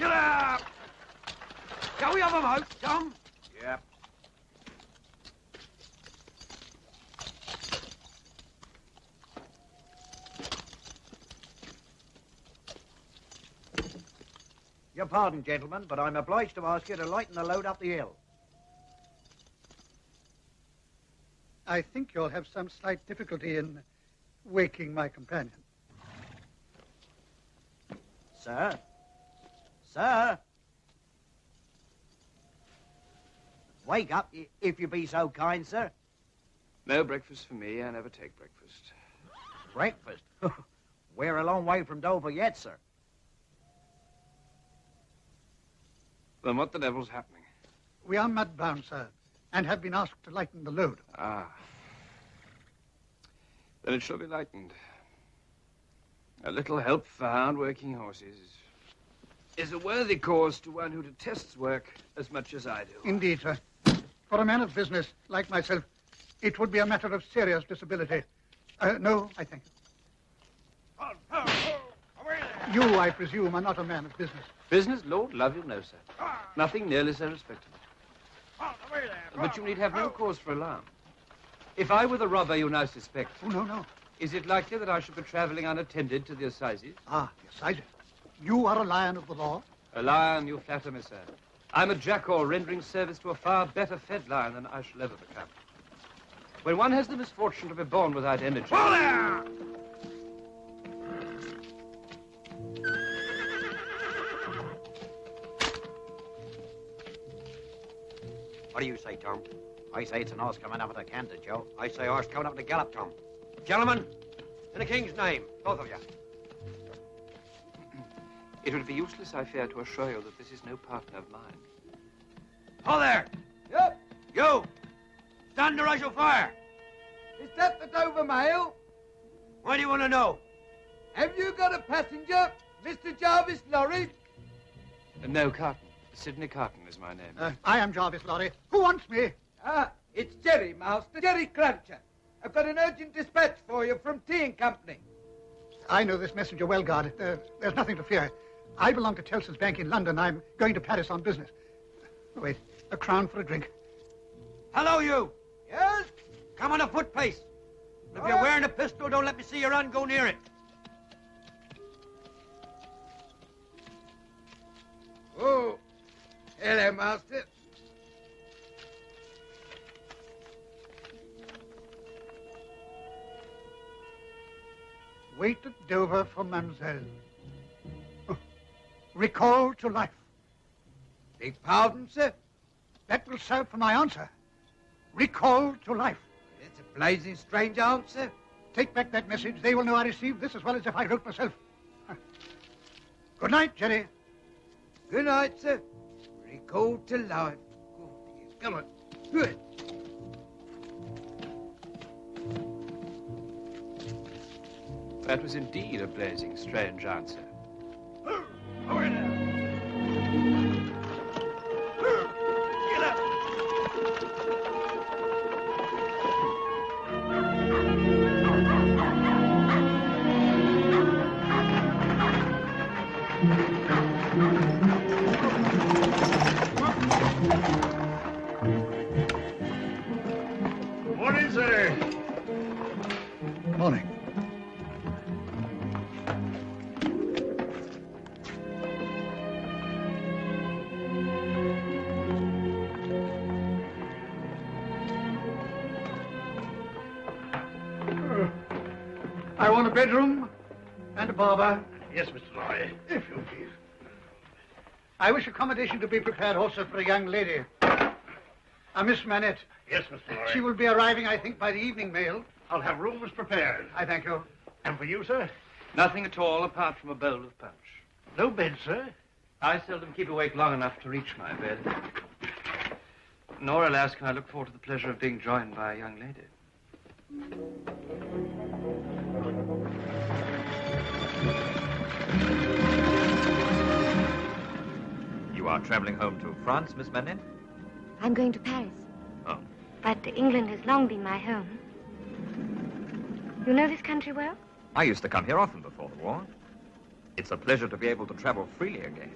Get up! Shall we have a moat, Tom? Yep. Your pardon, gentlemen, but I'm obliged to ask you to lighten the load up the hill. I think you'll have some slight difficulty in waking my companion. Sir? Sir? Wake up, if you be so kind, sir. No breakfast for me. I never take breakfast. Breakfast? We're a long way from Dover yet, sir. Then what the devil's happening? We are mudbound, sir, and have been asked to lighten the load. Ah. Then it shall be lightened. A little help for hard-working horses is a worthy cause to one who detests work as much as I do. Indeed, sir. For a man of business like myself, it would be a matter of serious disability. No, I think. You, I presume, are not a man of business. Business? Lord love you, no, sir. Nothing nearly so respectable. But you need have no cause for alarm. If I were the robber you now suspect... Oh, no, no. Is it likely that I should be travelling unattended to the assizes? Ah, the assizes. You are a lion of the law? A lion, you flatter me, sir. I'm a jackal rendering service to a far better fed lion than I shall ever become. When one has the misfortune to be born without energy... Hold there! What do you say, Tom? I say it's an horse coming up at a canter, Joe. I say horse coming up at a gallop, Tom. Gentlemen, in the king's name, both of you. It would be useless, I fear, to assure you that this is no partner of mine. Hold there! Yep. You! Stand to rise your fire! Is that the Dover Mail? What do you want to know? Have you got a passenger, Mr. Jarvis Lorry? No, Carton. Sidney Carton is my name. I am Jarvis Lorry. Who wants me? Ah, it's Jerry, Master. Jerry Cruncher. I've got an urgent dispatch for you from Tea and Company. I know this messenger well, guard. There's nothing to fear. I belong to Tellson's Bank in London. I'm going to Paris on business. Wait, a crown for a drink. Hello, you! Yes? Come on a foot pace. If you're wearing a pistol, don't let me see your hand go near it. Oh, hello, Master. Wait at Dover for Mademoiselle. Recall to life. Beg pardon, sir? That will serve for my answer. Recall to life. It's a blazing strange answer. Take back that message. They will know I received this as well as if I wrote myself. Good night, Jerry. Good night, sir. Recall to life. Good. Come on. Good. That was indeed a blazing strange answer. Morning, sir. Morning. I want a bedroom and a barber. Yes, Mr. Lorry. If you please. I wish accommodation to be prepared also for a young lady. Miss Manette. Yes, Mr. Lorry. She will be arriving, I think, by the evening mail. I'll have rooms prepared. I thank you. And for you, sir? Nothing at all apart from a bowl of punch. No bed, sir? I seldom keep awake long enough to reach my bed. Nor, alas, can I look forward to the pleasure of being joined by a young lady. You are traveling home to France, Miss Manette? I'm going to Paris. Oh. But England has long been my home. You know this country well? I used to come here often before the war. It's a pleasure to be able to travel freely again.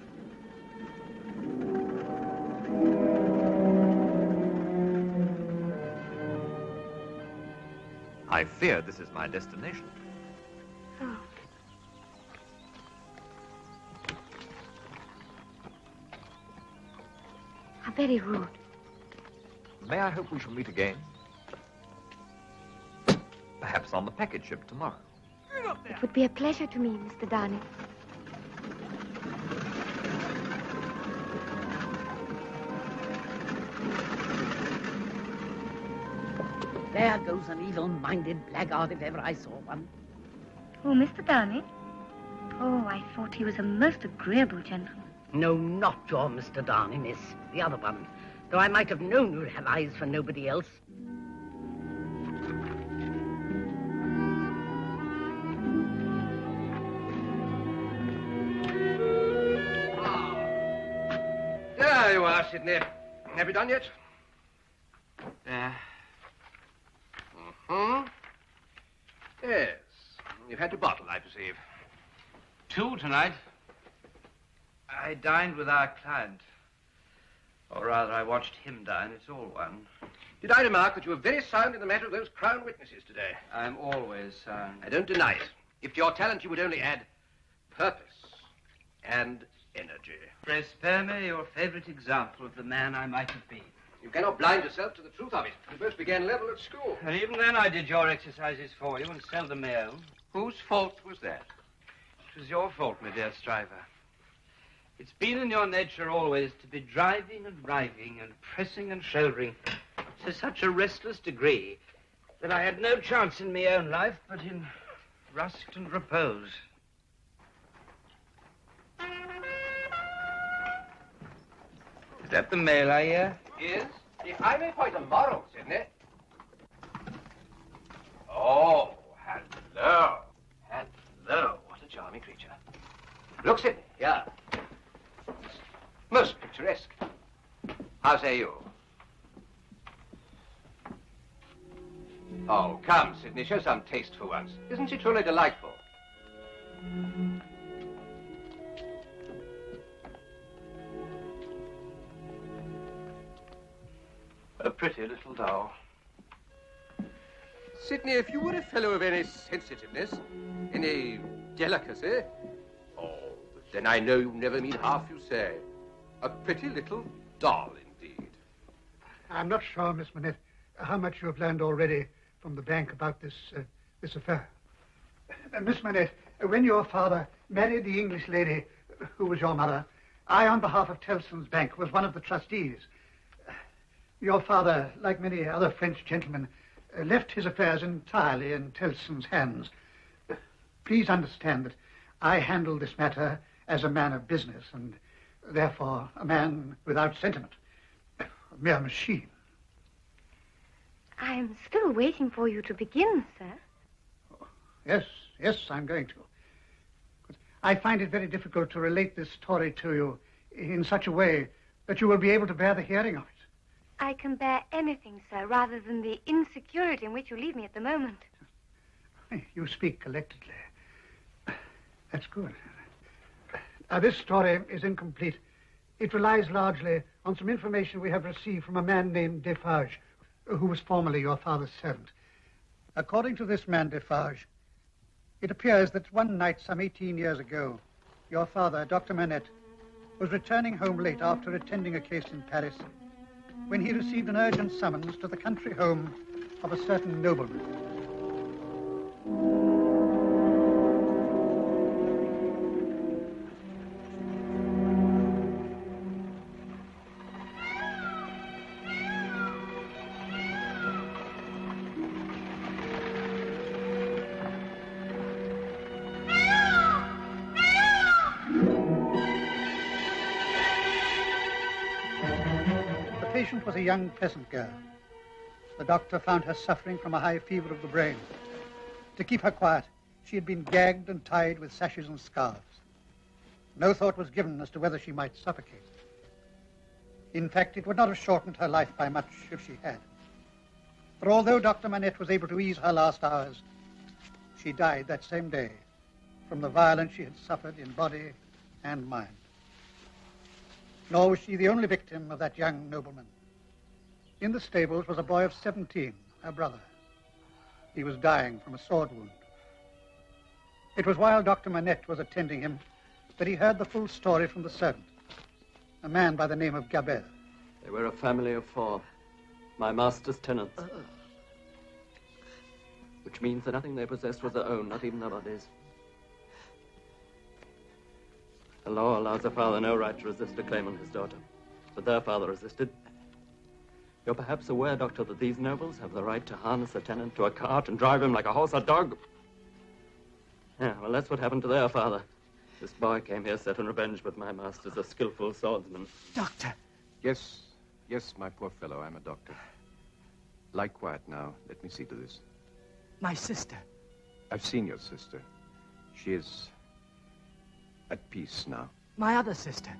I fear this is my destination. Oh. How very rude. May I hope we shall meet again? Perhaps on the package ship tomorrow. It would be a pleasure to me, Mr. Darnay. There goes an evil-minded blackguard if ever I saw one. Oh, Mr. Darnay? Oh, I thought he was a most agreeable gentleman. No, not your Mr. Darnay, miss. The other one. Though I might have known you'd have eyes for nobody else. There you are, Sidney. Have you done yet? There. Yes. You've had your bottle, I perceive. 2 tonight. I dined with our client. Or rather, I watched him dine. It's all one. Did I remark that you were very sound in the matter of those Crown witnesses today? I'm always sound. I don't deny it. If to your talent you would only add purpose and energy. Pray spare me your favorite example of the man I might have been. You cannot blind yourself to the truth of it. You both began level at school. And even then I did your exercises for you and seldom my own. Whose fault was that? It was your fault, my dear Stryver. It's been in your nature always to be driving and driving and pressing and shouldering to such a restless degree that I had no chance in my own life but in rust and repose. Is that the mail I hear? Yes. If I may point a moral, Sidney. Oh, hello. Hello. What a charming creature. Look, Sidney. Here. Most picturesque. How say you? Oh, come, Sidney. Show some taste for once. Isn't she truly delightful? A pretty little doll. Sidney, if you were a fellow of any sensitiveness, any delicacy, oh, then I know you never mean half you say. A pretty little doll, indeed. I'm not sure, Miss Manette, how much you have learned already from the bank about this affair. Miss Manette, when your father married the English lady who was your mother, I, on behalf of Tellson's Bank, was one of the trustees. Your father, like many other French gentlemen, left his affairs entirely in Tellson's hands. Please understand that I handle this matter as a man of business and therefore a man without sentiment, a mere machine. I'm still waiting for you to begin, sir. Yes, I'm going to. But I find it very difficult to relate this story to you in such a way that you will be able to bear the hearing of it. I can bear anything, sir, rather than the insecurity in which you leave me at the moment. You speak collectedly. That's good. This story is incomplete. It relies largely on some information we have received from a man named Defarge, who was formerly your father's servant. According to this man, Defarge, it appears that one night some 18 years ago, your father, Dr. Manette, was returning home late after attending a case in Paris when he received an urgent summons to the country home of a certain nobleman. The patient was a young peasant girl. The doctor found her suffering from a high fever of the brain. To keep her quiet, she had been gagged and tied with sashes and scarves. No thought was given as to whether she might suffocate. In fact, it would not have shortened her life by much if she had. For although Dr. Manette was able to ease her last hours, she died that same day from the violence she had suffered in body and mind. Nor was she the only victim of that young nobleman. In the stables was a boy of 17, her brother. He was dying from a sword wound. It was while Dr. Manette was attending him that he heard the full story from the servant, a man by the name of Gabelle. They were a family of 4, my master's tenants. Which means that nothing they possessed was their own, not even their bodies. The law allows a father no right to resist a claim on his daughter, but their father resisted. You're perhaps aware, Doctor, that these nobles have the right to harness a tenant to a cart and drive him like a horse or dog. Yeah, well, that's what happened to their father. This boy came here set on revenge, but my master's a skillful swordsman. Doctor! Yes, my poor fellow, I'm a doctor. Lie quiet now. Let me see to this. My sister. I've seen your sister. She is at peace now. My other sister.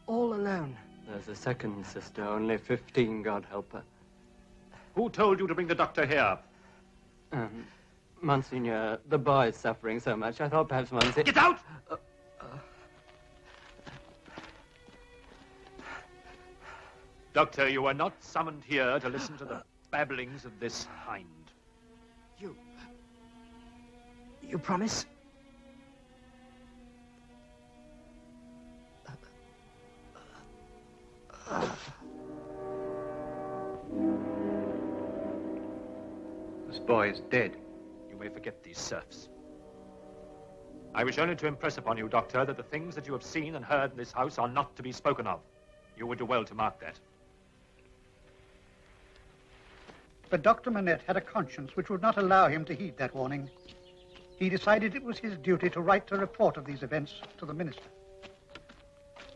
All alone. There's a second sister, only 15, God help her. Who told you to bring the doctor here? Monsignor, the boy is suffering so much. I thought perhaps Monsignor... Get out! Doctor, you were not summoned here to listen to the babblings of this hind. You promise? This boy is dead. You may forget these serfs. I wish only to impress upon you, Doctor, that the things that you have seen and heard in this house are not to be spoken of. You would do well to mark that. But Dr. Manette had a conscience which would not allow him to heed that warning. He decided it was his duty to write a report of these events to the minister.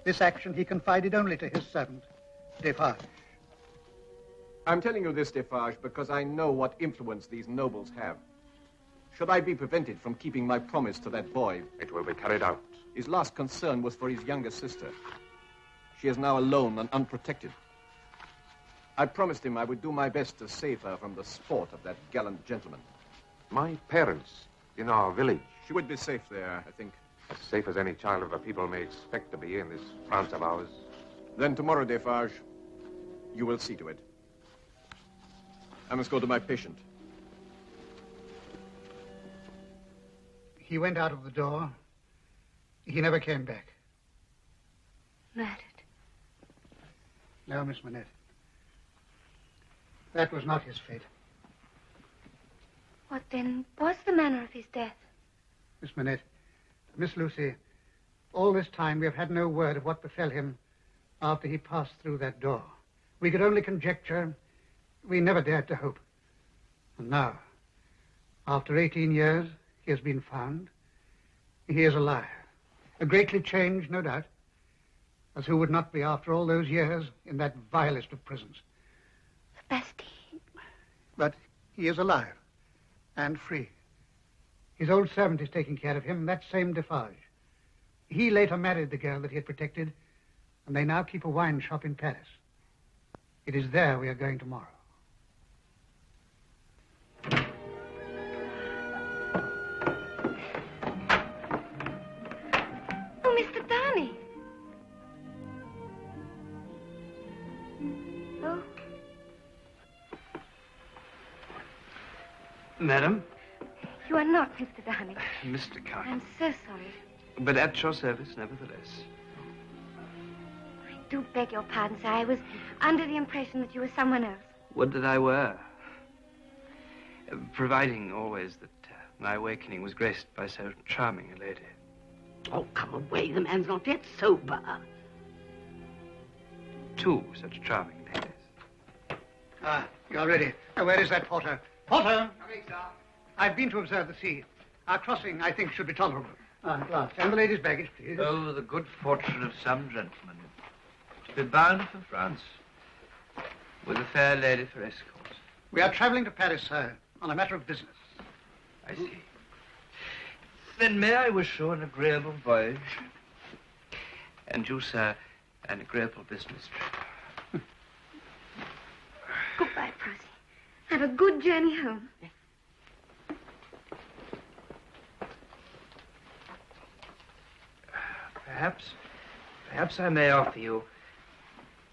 This action he confided only to his servant, Defarge. I'm telling you this, Defarge, because I know what influence these nobles have. Should I be prevented from keeping my promise to that boy, it will be carried out. His last concern was for his younger sister. She is now alone and unprotected. I promised him I would do my best to save her from the sport of that gallant gentleman. My parents in our village. She would be safe there, I think. As safe as any child of a people may expect to be in this France of ours. Then tomorrow, Defarge, you will see to it. I must go to my patient. He went out of the door. He never came back. Murdered. No, Miss Manette. That was not his fate. What then was the manner of his death? Miss Manette, Miss Lucy, all this time we have had no word of what befell him after he passed through that door. We could only conjecture. We never dared to hope. And now, after 18 years, he has been found. He is alive. A greatly changed, no doubt. As who would not be after all those years in that vilest of prisons? Bastille. But he is alive and free. His old servant is taking care of him, that same Defarge. He later married the girl that he had protected, and they now keep a wine shop in Paris. It is there we are going tomorrow. Oh, Mr. Darnay. Oh. Madam? You are not Mr. Darnay. Mr. Carter. I'm so sorry. But at your service, nevertheless. I do beg your pardon, sir. I was under the impression that you were someone else. Would that I were. Providing always that my awakening was graced by so charming a lady. Oh, come away. The man's not yet sober. 2 such charming ladies. Ah, you're ready. Now, where is that porter? Porter! Coming, sir. I've been to observe the sea. Our crossing, I think, should be tolerable. At last. And the lady's baggage, please. Oh, the good fortune of some gentlemen. To be bound for France. With a fair lady for escort. We are traveling to Paris, sir, on a matter of business. I see. Then may I wish you an agreeable voyage? And you, sir, an agreeable business trip. Goodbye, Prosy. Have a good journey home. Perhaps I may offer you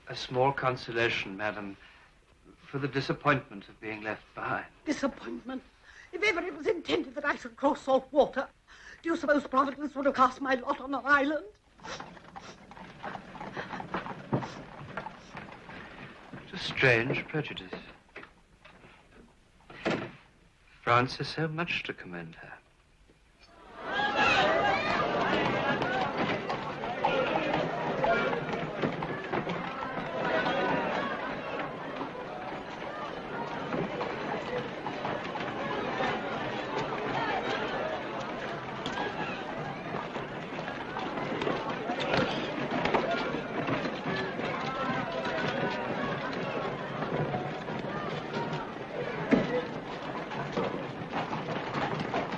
a small consolation, madam, for the disappointment of being left behind. Disappointment? If ever it was intended that I should cross salt water, do you suppose Providence would have cast my lot on an island? It's a strange prejudice. France has so much to commend her.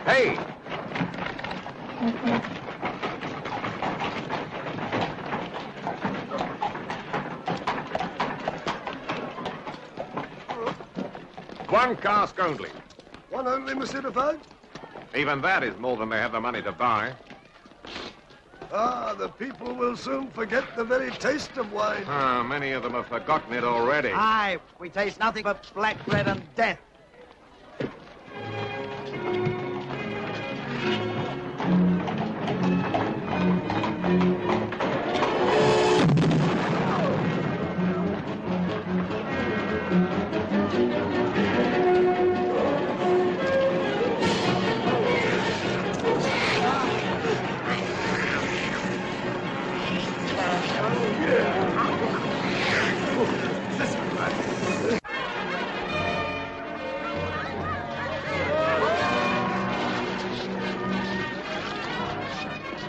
Hey! One cask only. One only, Monsieur Defoe? Even that is more than they have the money to buy. Ah, the people will soon forget the very taste of wine. Ah, many of them have forgotten it already. Aye, we taste nothing but black bread and death.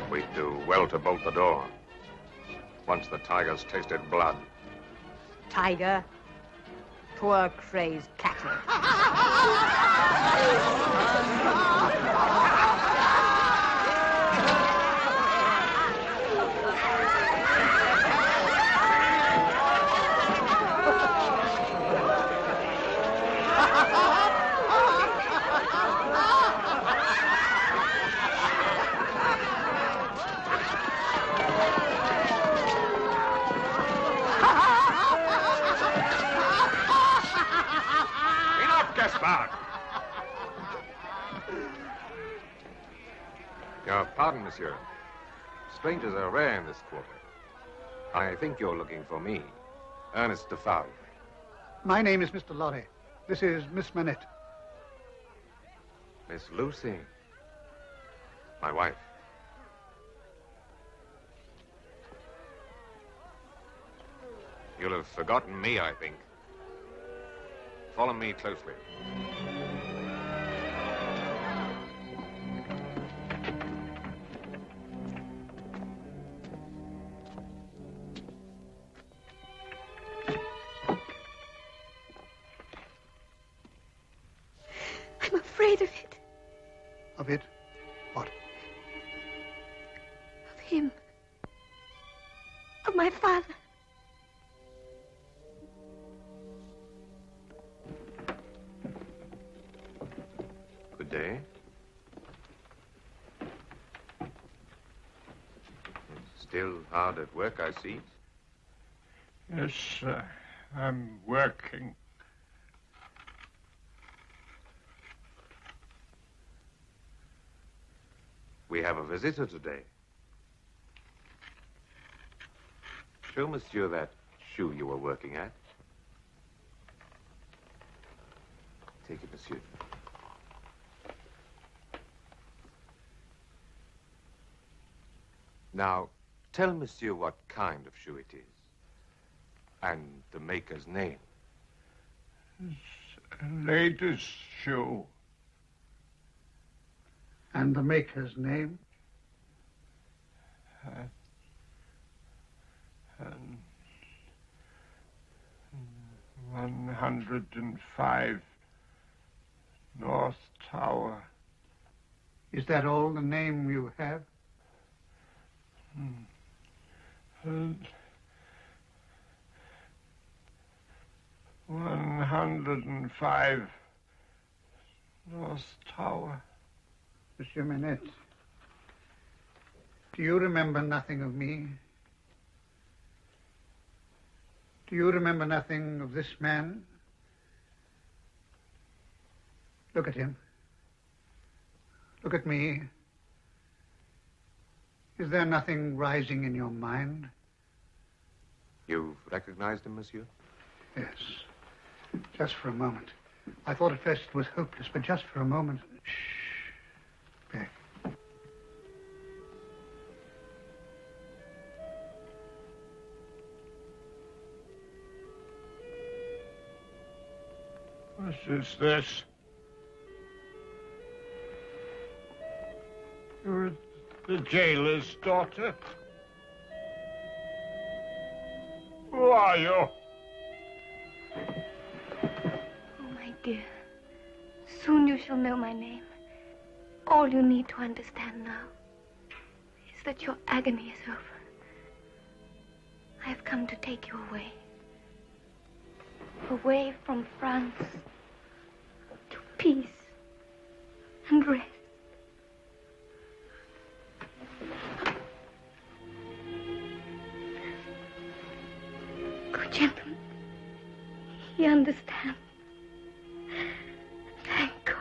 We'd do well to bolt the door. Once the tigers tasted blood. Tiger. Poor crazed cattle. Enough, Gaspard! Your pardon, monsieur. Strangers are rare in this quarter. I think you're looking for me, Ernest Defoe. My name is Mr. Lorry. This is Miss Manette. Miss Lucy. My wife. You'll have forgotten me, I think. Follow me closely. I'm afraid of it. Of it? What? Of him. Of my father. Good day. Still hard at work, I see. Yes, sir. I'm working. We have a visitor today. Show monsieur that shoe you were working at. Take it, monsieur. Now, tell monsieur what kind of shoe it is. And the maker's name. It's a latest shoe. And the maker's name? And 105 North Tower. Is that all the name you have? 105 North Tower. Monsieur Manette, do you remember nothing of me? Do you remember nothing of this man Look at him. Look at me. Is there nothing rising in your mind? You've recognized him, monsieur? Yes. Just for a moment. I thought at first it was hopeless, but just for a moment... Shh. Beck. What is this? You're the jailer's daughter? Who are you? Oh, my dear. Soon you shall know my name. All you need to understand now is that your agony is over. I have come to take you away. Away from France to peace and rest. Good gentleman, he understands. Thank God.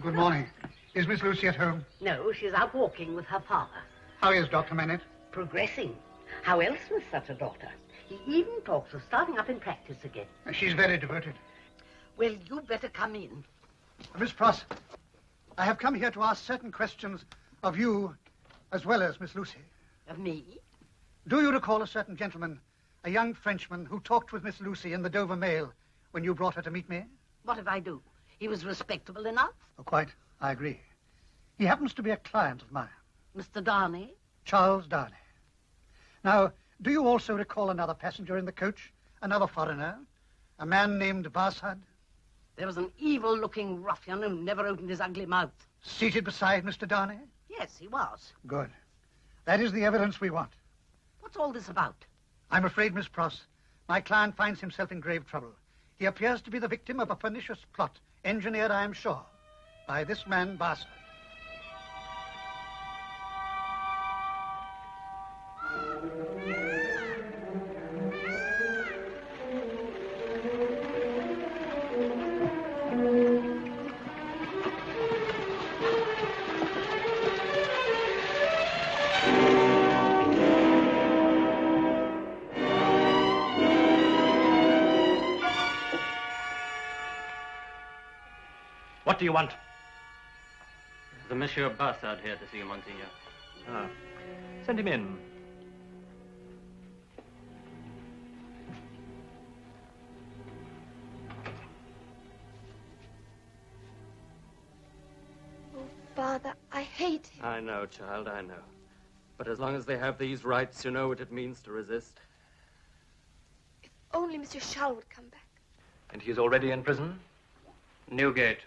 Good morning. Is Miss Lucy at home? No, she's out walking with her father. How is Dr. Manette? Progressing. How else with such a daughter? He even talks of starting up in practice again. She's very devoted. Well, you better come in. Miss Pross, I have come here to ask certain questions of you as well as Miss Lucy. Of me? Do you recall a certain gentleman, a young Frenchman, who talked with Miss Lucy in the Dover Mail when you brought her to meet me? What if I do? He was respectable enough. Oh, quite. I agree. He happens to be a client of mine. Mr. Darnay? Charles Darnay. Now, do you also recall another passenger in the coach? Another foreigner? A man named Barsad? There was an evil-looking ruffian who never opened his ugly mouth. Seated beside Mr. Darnay? Yes, he was. Good. That is the evidence we want. What's all this about? I'm afraid, Miss Pross, my client finds himself in grave trouble. He appears to be the victim of a pernicious plot, engineered, I am sure, by this man, Barsad. What do you want? The Monsieur Barsad here to see you, Monseigneur. Ah. Send him in. Oh, Father, I hate him. I know, child, I know. But as long as they have these rights, you know what it means to resist. If only Monsieur Charles would come back. And he is already in prison? Newgate,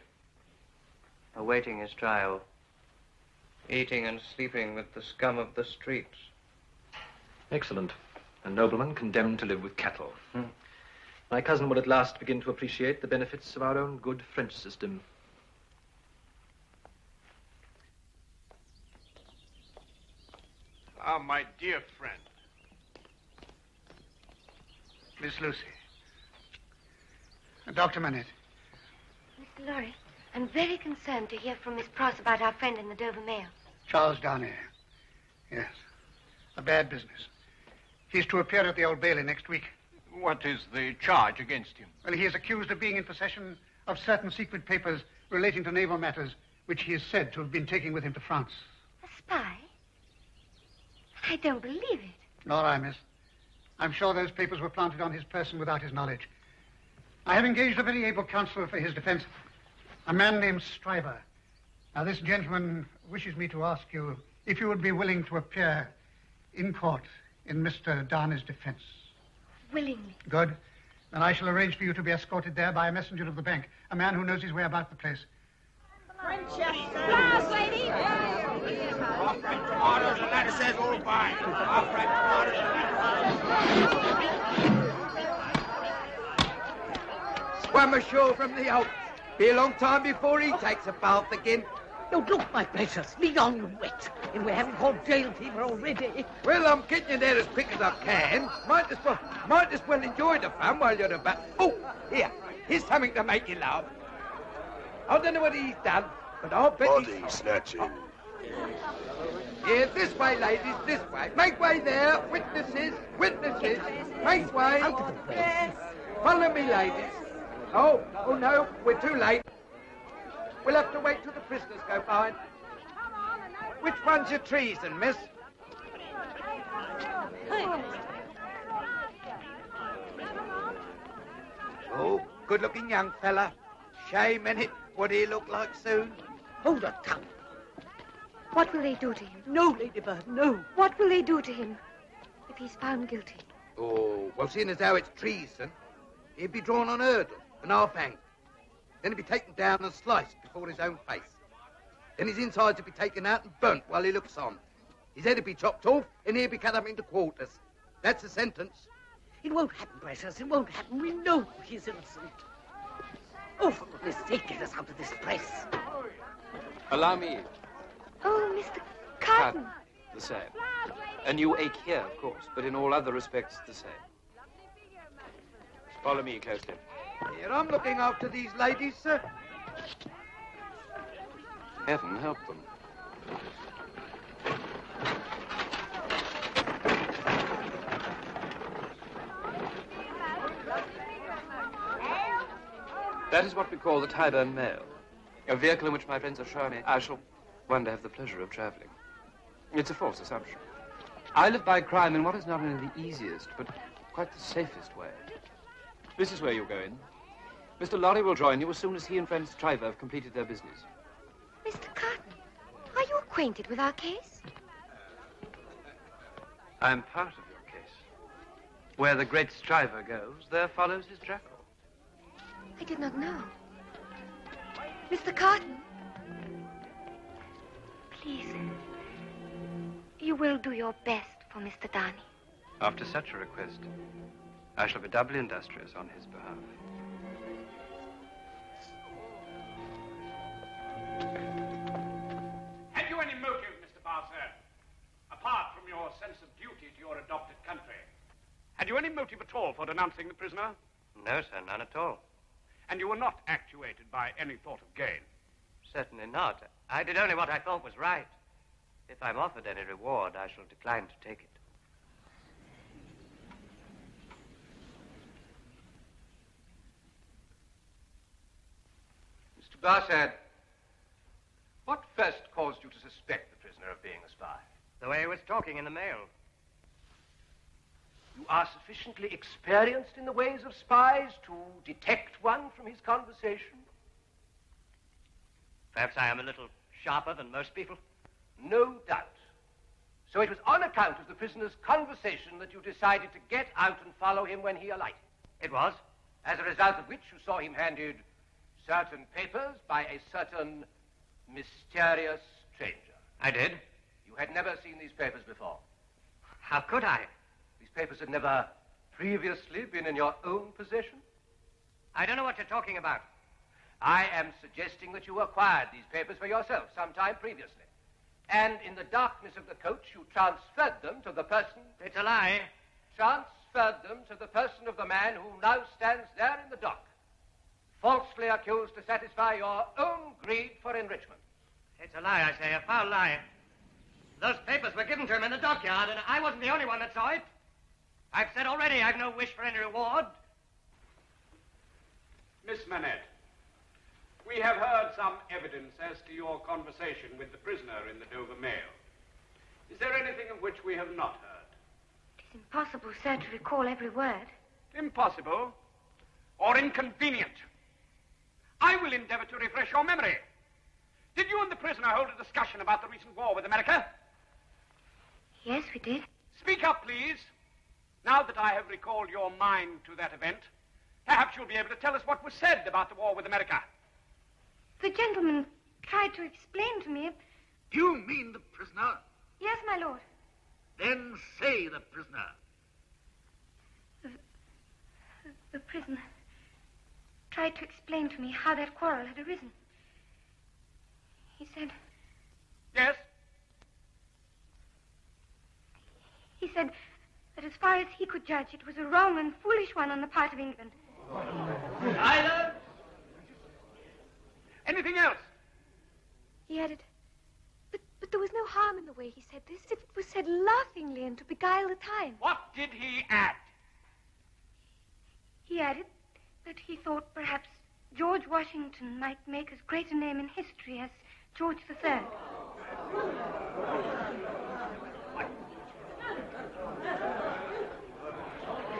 awaiting his trial, eating and sleeping with the scum of the streets. Excellent. A nobleman condemned to live with cattle. My cousin will at last begin to appreciate the benefits of our own good French system. Ah, my dear friend. Miss Lucy. Dr. Manette. Mr. Lorry, I'm very concerned to hear from Miss Pross about our friend in the Dover Mail. Charles Darnay. Yes. A bad business. He's to appear at the Old Bailey next week. What is the charge against him? Well, he is accused of being in possession of certain secret papers relating to naval matters, which he is said to have been taking with him to France. A spy? I don't believe it. Nor I, miss. I'm sure those papers were planted on his person without his knowledge. I have engaged a very able counsel for his defense, a man named Stryver. Now, this gentleman wishes me to ask you if you would be willing to appear in court in Mr. Darnay's defense. Willingly. Good. Then I shall arrange for you to be escorted there by a messenger of the bank, a man who knows his way about the place. Glass, lady! Off right tomatoes, the ladder says all fine. Off right tomatoes. Swam ashore from the Alps. Be a long time before he takes a bath again. No, look, my precious. Lead on, you wet. And we haven't called jail fever already. Well, I'm getting you there as quick as I can. Might as well enjoy the fun while you're about. Oh, here's something to make you laugh. I don't know what he's done, but I'll bet Body snatching. Yeah, this way, ladies, this way. Make way there. Witnesses, witnesses. Make way. Follow me, ladies. Oh, no, we're too late. We'll have to wait till the prisoners go by. Which one's your treason, miss? Oh, good-looking young fella. Shame, innit? What he look like soon? Hold your tongue. What will they do to him? No, Ladybird, no. What will they do to him if he's found guilty? Oh, well, seeing as how it's treason, he'd be drawn on hurdle and half-hanged. Then he'd be taken down and sliced before his own face. Then his insides would be taken out and burnt while he looks on. His head would be chopped off and he'd be cut up into quarters. That's the sentence. It won't happen, precious. It won't happen. We know he's innocent. Oh, for goodness sake, get us out of this place. Allow me. Oh, Mr. Carton. The same. A new ache here, of course, but in all other respects, the same. Follow me closely. Here, I'm looking after these ladies, sir. Heaven help them. That is what we call the Tyburn Mail. A vehicle in which my friends assure me I shall one day have the pleasure of traveling. It's a false assumption. I live by crime in what is not only the easiest, but quite the safest way. This is where you'll go in. Mr. Lorry will join you as soon as he and friend Stryver have completed their business. Mr. Carton, are you acquainted with our case? I'm part of your case. Where the great Stryver goes, there follows his jackal. I did not know. Mr. Carton. Please. You will do your best for Mr. Darnay. After such a request, I shall be doubly industrious on his behalf. Had you any motive, Mr. Barsad, apart from your sense of duty to your adopted country? Had you any motive at all for denouncing the prisoner? No, sir, none at all. And you were not actuated by any thought of gain? Certainly not. I did only what I thought was right. If I'm offered any reward, I shall decline to take it. Mr. Barsad, what first caused you to suspect the prisoner of being a spy? The way he was talking in the mail. You are sufficiently experienced in the ways of spies to detect one from his conversation? Perhaps I am a little sharper than most people. No doubt. So it was on account of the prisoner's conversation that you decided to get out and follow him when he alighted? It was. As a result of which you saw him handed certain papers by a certain mysterious stranger? I did. You had never seen these papers before? How could I? These papers had never previously been in your own possession? I don't know what you're talking about. I am suggesting that you acquired these papers for yourself sometime previously. And in the darkness of the coach, you transferred them to the person... It's a lie. Transferred them to the person of the man who now stands there in the dock. Falsely accused to satisfy your own greed for enrichment. It's a lie, I say, a foul lie. Those papers were given to him in the dockyard, and I wasn't the only one that saw it. I've said already I've no wish for any reward. Miss Manette, we have heard some evidence as to your conversation with the prisoner in the Dover Mail. Is there anything of which we have not heard? It's impossible, sir, to recall every word. Impossible or inconvenient? I will endeavor to refresh your memory. Did you and the prisoner hold a discussion about the recent war with America? Yes, we did. Speak up, please. Now that I have recalled your mind to that event, perhaps you'll be able to tell us what was said about the war with America. The gentleman tried to explain to me... You mean the prisoner? Yes, my lord. Then say the prisoner. The prisoner tried to explain to me how that quarrel had arisen. He said... Yes? He said that as far as he could judge, it was a wrong and foolish one on the part of England. Silence! Anything else? He added, but there was no harm in the way he said this, if it was said laughingly and to beguile the time. What did he add? He added that he thought perhaps George Washington might make as great a name in history as George III.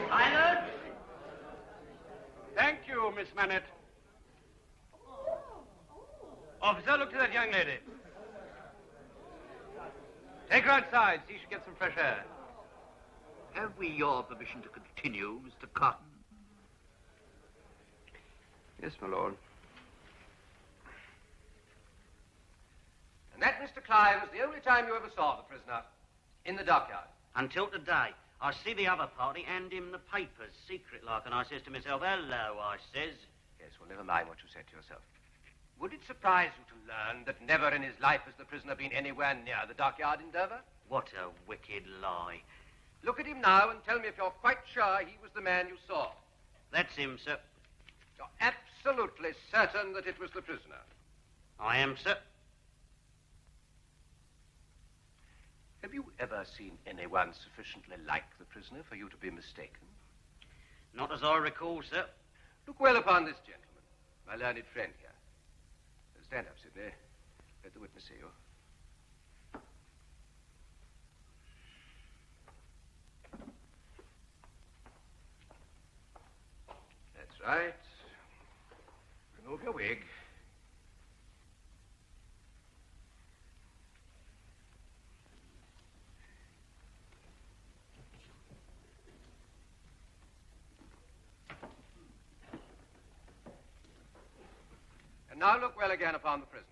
Silence! Thank you, Miss Manette. Officer, look to that young lady. Take her outside, see she gets some fresh air. Have we your permission to continue, Mr. Cotton? Yes, my lord. And that, Mr. Clive, was the only time you ever saw the prisoner in the dockyard. Until today. I see the other party hand him the papers, secret like, and I says to myself, hello, I says. Yes, well, never mind what you said to yourself. Would it surprise you to learn that never in his life has the prisoner been anywhere near the dockyard in Dover? What a wicked lie. Look at him now and tell me if you're quite sure he was the man you saw. That's him, sir. You're absolutely certain that it was the prisoner? I am, sir. Have you ever seen anyone sufficiently like the prisoner for you to be mistaken? Not as I recall, sir. Look well upon this gentleman, my learned friend here. Stand up, Sidney. Let the witness see you. That's right. Remove your wig. Now look well again upon the prisoner.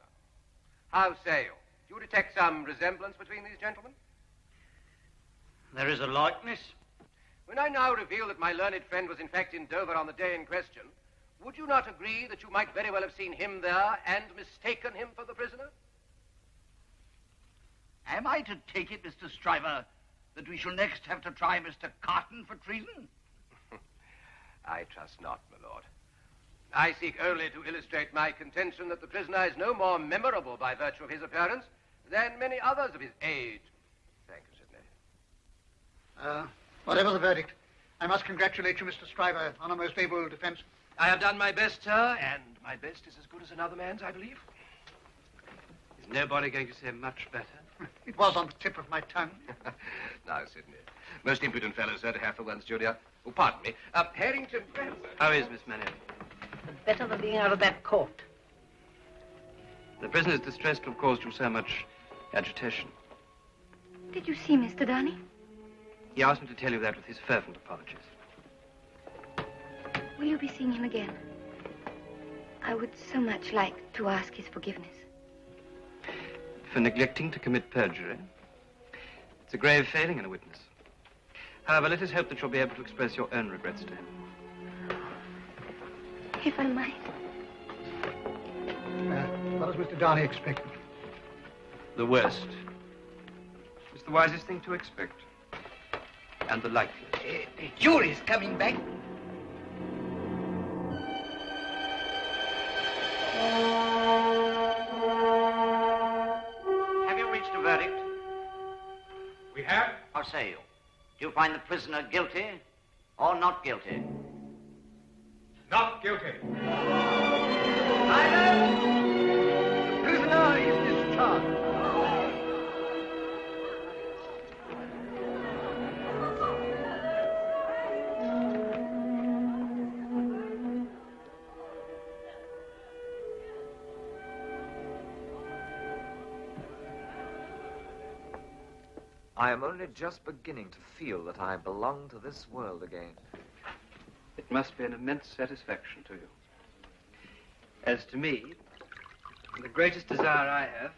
How say you? Do you detect some resemblance between these gentlemen? There is a likeness. When I now reveal that my learned friend was in fact in Dover on the day in question, would you not agree that you might very well have seen him there and mistaken him for the prisoner? Am I to take it, Mr. Stryver, that we shall next have to try Mr. Carton for treason? I trust not, my lord. I seek only to illustrate my contention that the prisoner is no more memorable by virtue of his appearance than many others of his age. Thank you, Sidney. Whatever the verdict, I must congratulate you, Mr. Stryver, on a most able defense. I have done my best, sir, and my best is as good as another man's, I believe. Is nobody going to say much better? It was on the tip of my tongue. Now, Sidney. Most impudent fellow, sir, to have for one's junior. Oh, pardon me. Harrington. How is Miss Manette? Better than being out of that court. The prisoner's distress to have caused you so much agitation. Did you see Mr. Darnay? He asked me to tell you that with his fervent apologies. Will you be seeing him again? I would so much like to ask his forgiveness. For neglecting to commit perjury. It's a grave failing in a witness. However, let us hope that you'll be able to express your own regrets to him. If I might. What does Mr. Darnay expect? The worst. It's the wisest thing to expect. And the likeliest. The jury's coming back. Have you reached a verdict? We have. How say you? Do you find the prisoner guilty or not guilty? Not guilty. Silence! The prisoner is discharged. I am only just beginning to feel that I belong to this world again. It must be an immense satisfaction to you. As to me, the greatest desire I have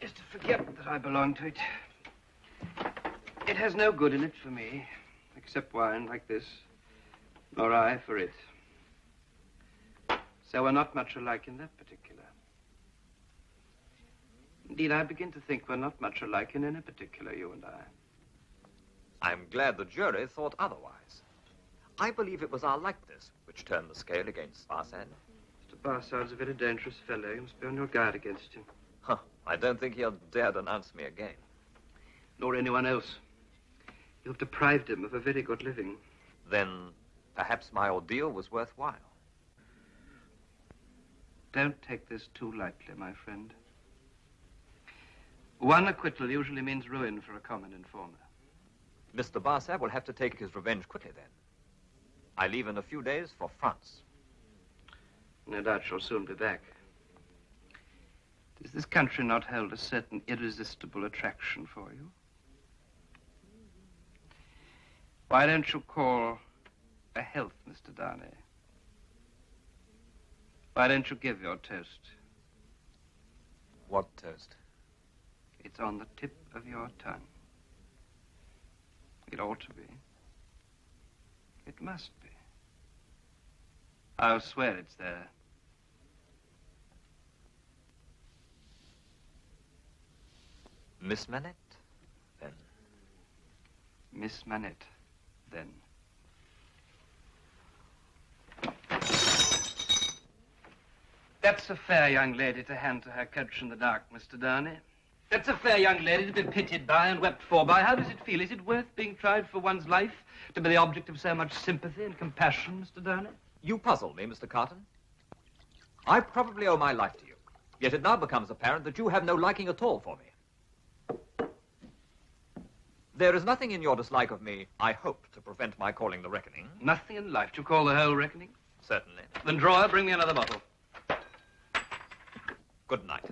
is to forget that I belong to it. It has no good in it for me, except wine like this, nor I for it. So we're not much alike in that particular. Indeed, I begin to think we're not much alike in any particular, you and I. I'm glad the jury thought otherwise. I believe it was our likeness which turned the scale against Barsad. Mr. Barsad's a very dangerous fellow. You must be on your guard against him. Huh. I don't think he'll dare denounce me again. Nor anyone else. You've deprived him of a very good living. Then perhaps my ordeal was worthwhile. Don't take this too lightly, my friend. One acquittal usually means ruin for a common informer. Mr. Barsad will have to take his revenge quickly then. I leave in a few days for France. No doubt she'll soon be back. Does this country not hold a certain irresistible attraction for you? Why don't you call a health, Mr. Darnay? Why don't you give your toast? What toast? It's on the tip of your tongue. It ought to be. It must be. I'll swear it's there. Miss Manette, then. Miss Manette, then. That's a fair young lady to hand to her coach in the dark, Mr. Darnay. That's a fair young lady to be pitied by and wept for by. How does it feel? Is it worth being tried for one's life? To be the object of so much sympathy and compassion, Mr. Darnay? You puzzle me, Mr. Carton. I probably owe my life to you. Yet it now becomes apparent that you have no liking at all for me. There is nothing in your dislike of me, I hope, to prevent my calling the reckoning. Nothing in life to call the whole reckoning? Certainly. Then, drawer, bring me another bottle. Good night.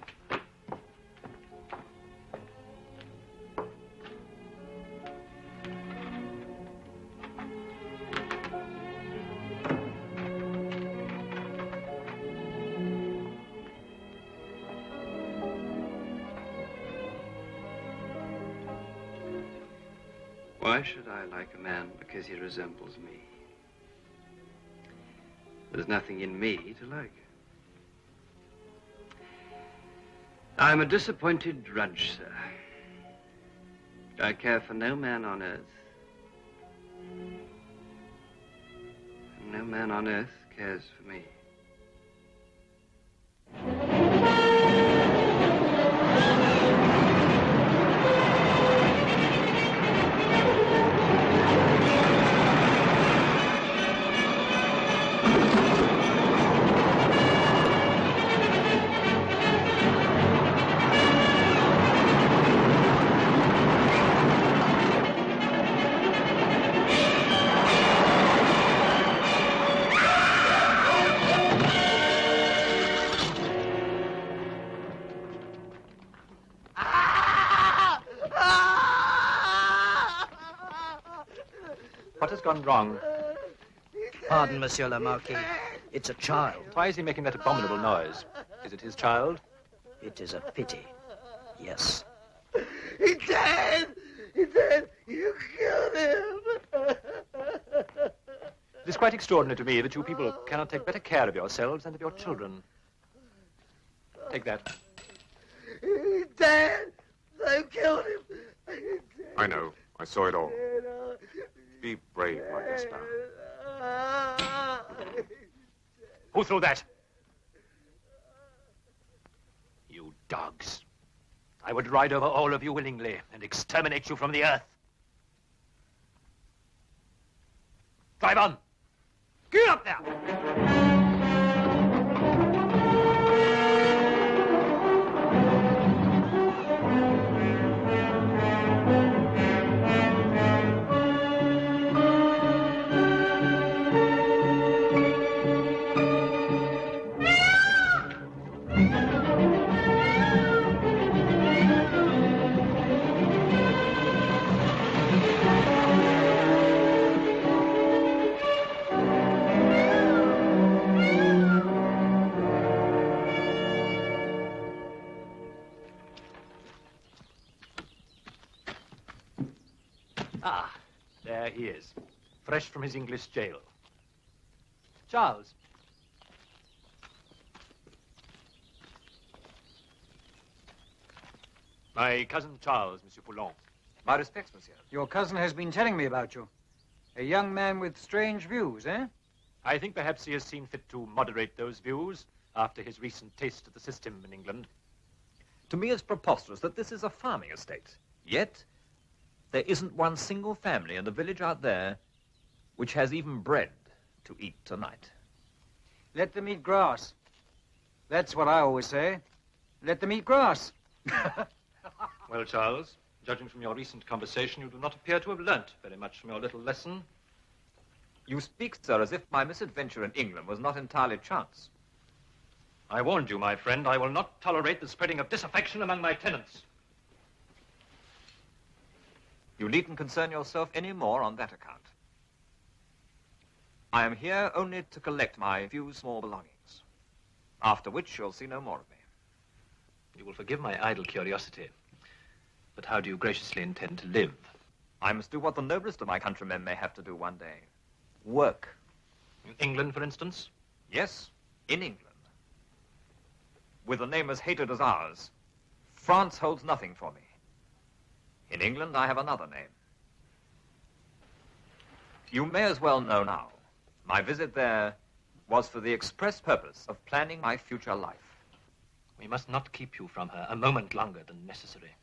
Why should I like a man because he resembles me? There's nothing in me to like. I'm a disappointed drudge, sir. I care for no man on earth. And no man on earth cares for me. What has gone wrong? Pardon, Monsieur le Marquis. It's a child. Why is he making that abominable noise? Is it his child? It is a pity. Yes. He's dead! He's dead! You killed him! It is quite extraordinary to me that you people cannot take better care of yourselves and of your children. Take that. He's dead! They killed him! I know. I saw it all. Be brave, my Gaston. Who threw that? You dogs. I would ride over all of you willingly and exterminate you from the earth. Drive on. Get up there! Ah, there he is, fresh from his English jail. Charles. My cousin Charles, Monsieur Foulon. My respects, monsieur. Your cousin has been telling me about you. A young man with strange views, eh? I think perhaps he has seen fit to moderate those views after his recent taste of the system in England. To me, it's preposterous that this is a farming estate. Yet, there isn't one single family in the village out there which has even bread to eat tonight. Let them eat grass. That's what I always say. Let them eat grass. Well, Charles, judging from your recent conversation, you do not appear to have learnt very much from your little lesson. You speak, sir, as if my misadventure in England was not entirely chance. I warned you, my friend, I will not tolerate the spreading of disaffection among my tenants. You needn't concern yourself any more on that account. I am here only to collect my few small belongings, after which you'll see no more of me. You will forgive my idle curiosity, but how do you graciously intend to live? I must do what the noblest of my countrymen may have to do one day. Work. In England, for instance? Yes, in England. With a name as hated as ours, France holds nothing for me. In England, I have another name. You may as well know now, my visit there was for the express purpose of planning my future life. We must not keep you from her a moment longer than necessary.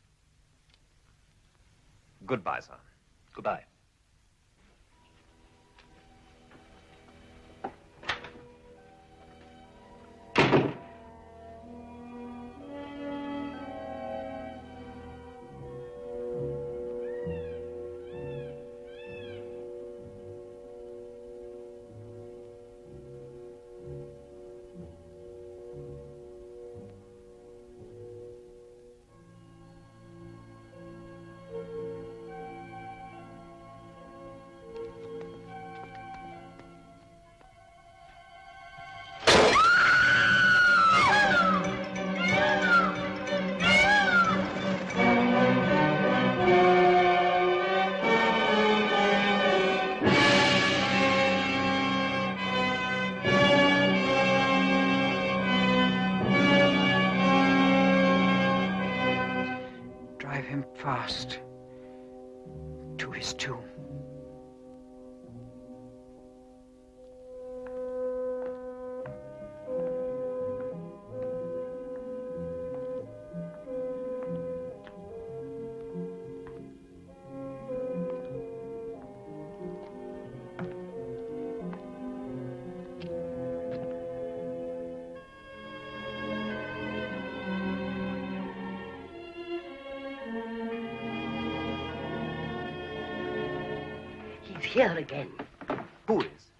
Goodbye, sir. Goodbye. Fast to his tomb. Here again. Who is?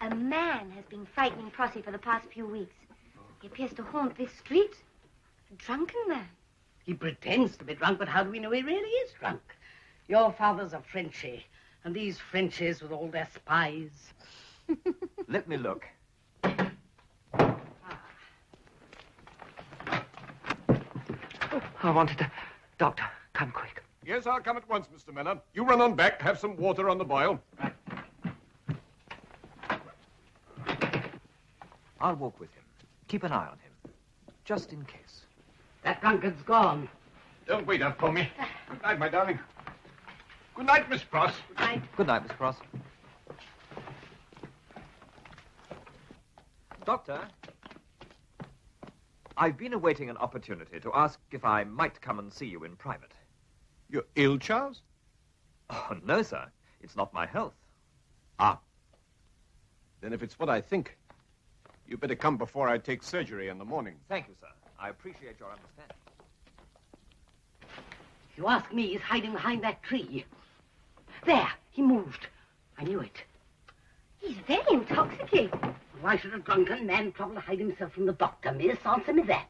A man has been frightening Prosy for the past few weeks. He appears to haunt this street. A drunken man. He pretends to be drunk, but how do we know he really is drunk? Your father's a Frenchie, and these Frenchies with all their spies. Let me look. I wanted the doctor. Come quick. Yes, I'll come at once, Mr. Miller. You run on back, have some water on the boil. I'll walk with him. Keep an eye on him, just in case. That drunkard's gone. Don't wait up for me. Good night, my darling. Good night, Miss Cross. Good night. Good night, Miss Cross. Doctor, I've been awaiting an opportunity to ask if I might come and see you in private. You're ill, Charles? Oh, no, sir. It's not my health. Ah. Then if it's what I think, you better come before I take surgery in the morning. Thank you, sir. I appreciate your understanding. If you ask me, he's hiding behind that tree. There, he moved. I knew it. He's very intoxicated. Why should a drunken man trouble to hide himself from the doctor, miss? Answer me that.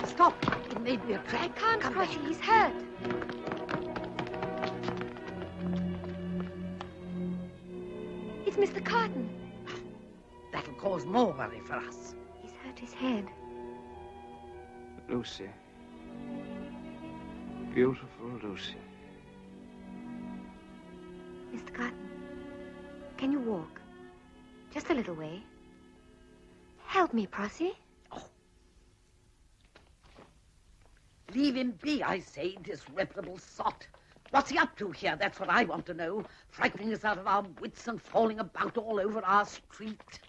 Stop. It may be a trap. I can't cross you. He's hurt. It's Mr. Carton. That'll cause more worry for us. He's hurt his head. Lucy. beautiful Lucy. Mr. Cotton, can you walk? Just a little way. Help me, Prossy. Leave him be, I say, disreputable sot. What's he up to here? That's what I want to know. Frightening us out of our wits and falling about all over our street.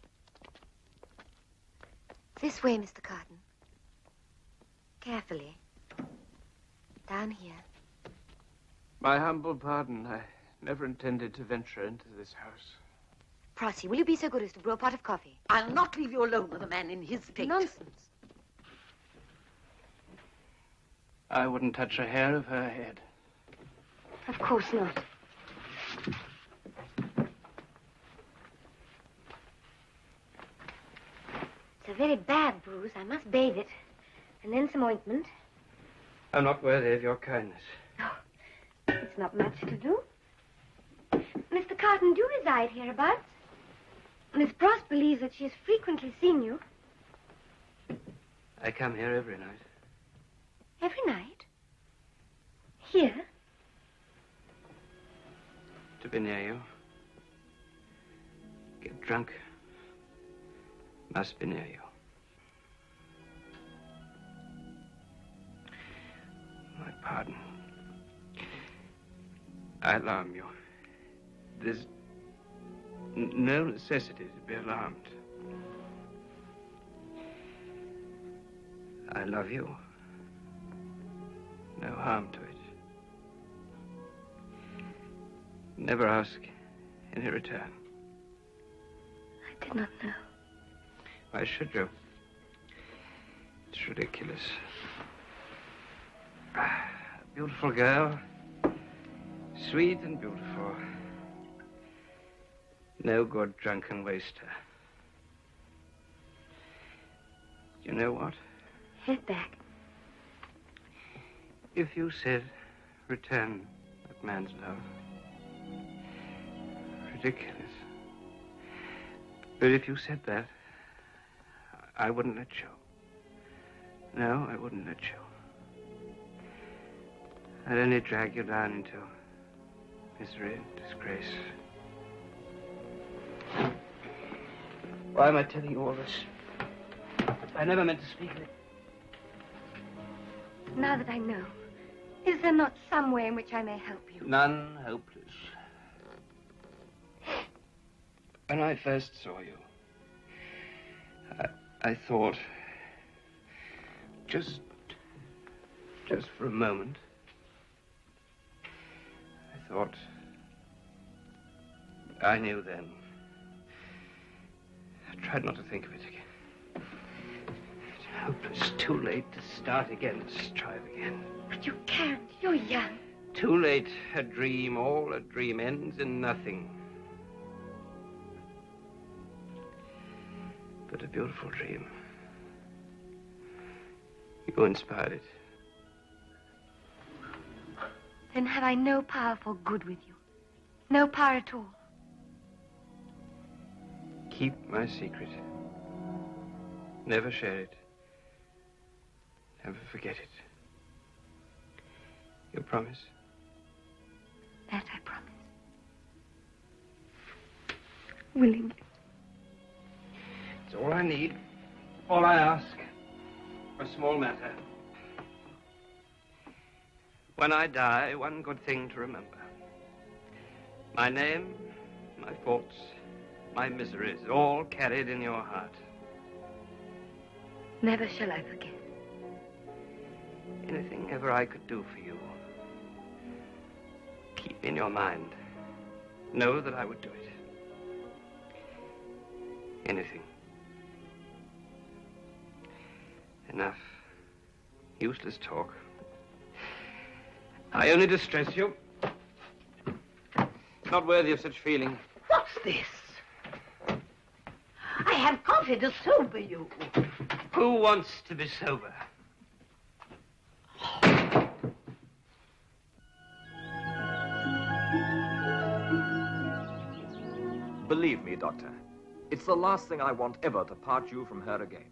This way, Mr. Cotton. Carefully. Down here. My humble pardon. I never intended to venture into this house. Prossy, will you be so good as to brew a pot of coffee? I'll not leave you alone with a man in his state. Nonsense. I wouldn't touch a hair of her head. Of course not. It's a very bad bruise. I must bathe it. And then some ointment. I'm not worthy of your kindness. It's not much to do. Mr. Carton, do you reside hereabouts? Miss Pross believes that she has frequently seen you. I come here every night. Every night? Here? To be near you. Get drunk. Must be near you. My pardon. I alarm you. There's no necessity to be alarmed. I love you. No harm to it. Never ask any return. I did not know. Why should you? It's ridiculous. A beautiful girl. Sweet and beautiful. No good drunken waster. You know what? Head back. If you said, return that man's love. Ridiculous. But if you said that, I wouldn't let you. No, I wouldn't let you. I'd only drag you down into misery and disgrace. Why am I telling you all this? I never meant to speak of it. Now that I know, is there not some way in which I may help you? None hopeless. When I first saw you, I thought, just for a moment, I thought, I knew then. I tried not to think of it again. It's hopeless, too late to start again, to strive again. But you can't, you're young. Too late, a dream, all a dream ends in nothing. But a beautiful dream. You inspired it. Then have I no power for good with you? No power at all? Keep my secret. Never share it. Never forget it. You promise? That I promise. Willingly. It's all I need. All I ask. A small matter. When I die, one good thing to remember. My name, my faults, my miseries, all carried in your heart. Never shall I forget. Anything ever I could do for you, keep in your mind. Know that I would do it. Anything. Enough. Useless talk. I only distress you. Not worthy of such feeling. What's this? I have coffee to sober you. Who wants to be sober? Believe me, Doctor, it's the last thing I want ever to part you from her again.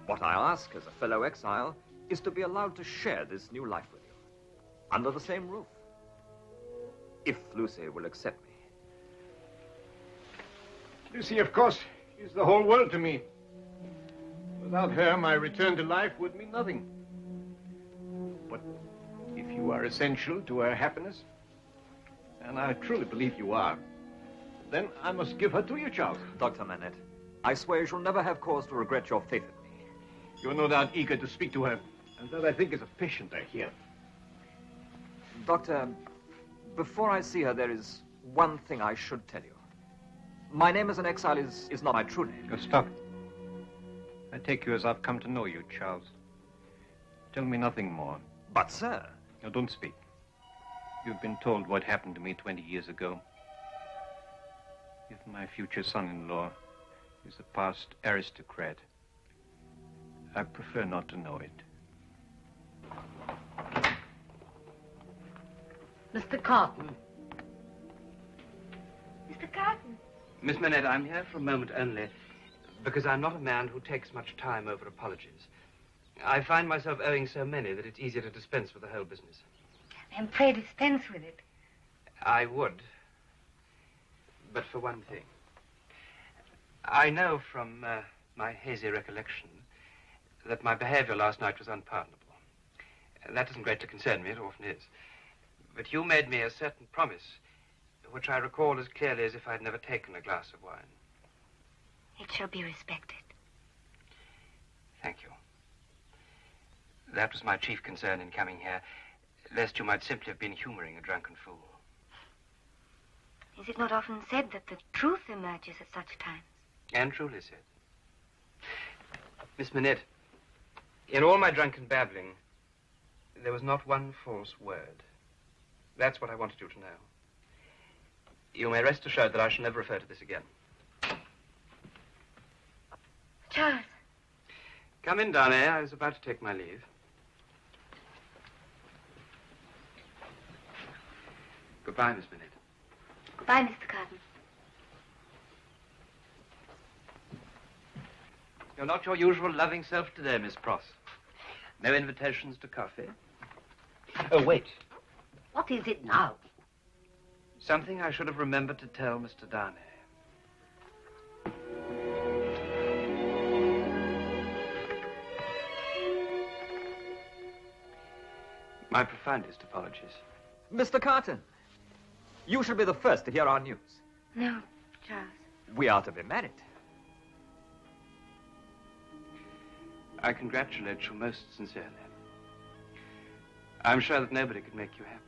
What I ask as a fellow exile is to be allowed to share this new life with you. under the same roof. If Lucy will accept me. Lucy, of course, is the whole world to me. Without her, my return to life would mean nothing. But if you are essential to her happiness, and I truly believe you are, then I must give her to you, Charles. Dr. Manette, I swear you shall never have cause to regret your faith in me. You're no doubt eager to speak to her, and that I think is a patient I hear. Doctor, before I see her, there is one thing I should tell you. My name as an exile is not my true name. Oh, stop. I take you as I've come to know you, Charles. Tell me nothing more. But, sir... No, don't speak. You've been told what happened to me 20 years ago. If my future son-in-law is a past aristocrat, I prefer not to know it. Mr. Carton. Mr. Carton. Miss Manette, I'm here for a moment only because I'm not a man who takes much time over apologies. I find myself owing so many that it's easier to dispense with the whole business. Then pray dispense with it. I would, but for one thing. I know from my hazy recollection that my behavior last night was unpardonable. That doesn't greatly concern me, it often is. But you made me a certain promise, which I recall as clearly as if I'd never taken a glass of wine. It shall be respected. Thank you. That was my chief concern in coming here, lest you might simply have been humoring a drunken fool. Is it not often said that the truth emerges at such times? And truly said. Miss Manette, in all my drunken babbling, there was not one false word. That's what I wanted you to know. You may rest assured that I shall never refer to this again. Charles. Come in, Darnay. I was about to take my leave. Goodbye, Miss Manette. Goodbye, Mr. Carton. You're not your usual loving self today, Miss Pross. No invitations to coffee? Oh, wait. What is it now? Something I should have remembered to tell Mr. Darnay. My profoundest apologies. Mr. Carton, you shall be the first to hear our news. No, Charles. We are to be married. I congratulate you most sincerely. I'm sure that nobody could make you happier.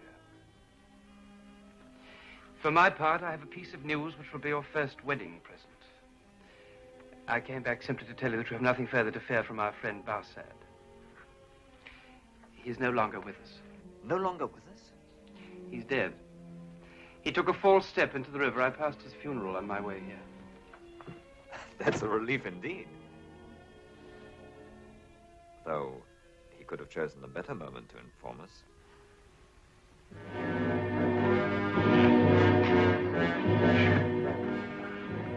For my part, I have a piece of news which will be your first wedding present. I came back simply to tell you that you have nothing further to fear from our friend Barsad. He's no longer with us. No longer with us? He's dead. He took a false step into the river. I passed his funeral on my way here. That's a relief indeed. Though he could have chosen a better moment to inform us.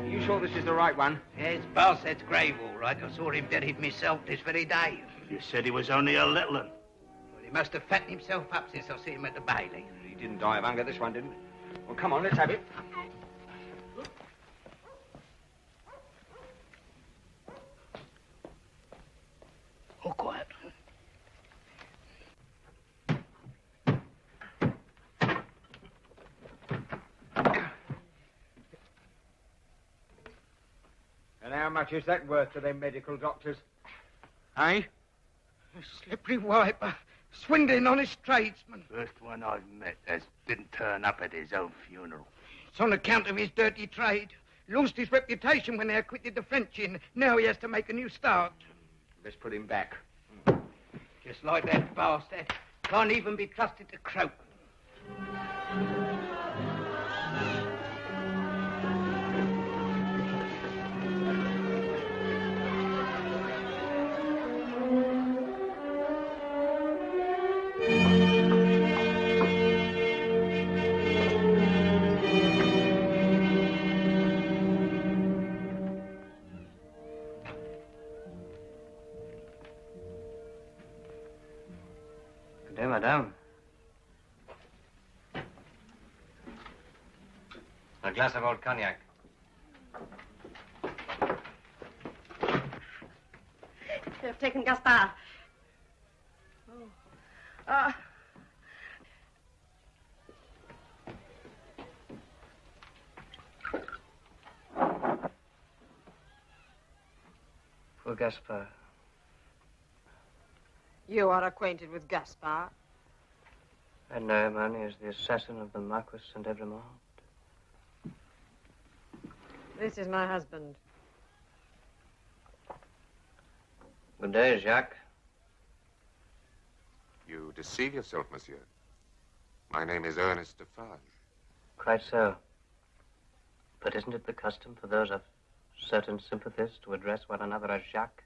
Are you sure this is the right one? Yes, Barset's grave, all right. I saw him buried myself this very day. You said he was only a little un. Well, he must have fattened himself up since I see him at the Bailey. He didn't die of hunger, this one didn't. Well, come on, let's have it. All quiet. And how much is that worth to them medical doctors? Eh? A slippery wiper, swindling honest tradesman. First one I've met that's didn't turn up at his own funeral. It's on account of his dirty trade. Lost his reputation when they acquitted the French in. Now he has to make a new start. Let's put him back. Just like that bastard. Can't even be trusted to croak. Good day, madame. a glass of old cognac. They have taken Gaspard. Oh. Poor Gaspard. You are acquainted with Gaspard? I know him only as the assassin of the Marquis St. Evremond. This is my husband. Good day, Jacques. You deceive yourself, monsieur. My name is Ernest Defarge. Quite so. But isn't it the custom for those of certain sympathies to address one another as Jacques?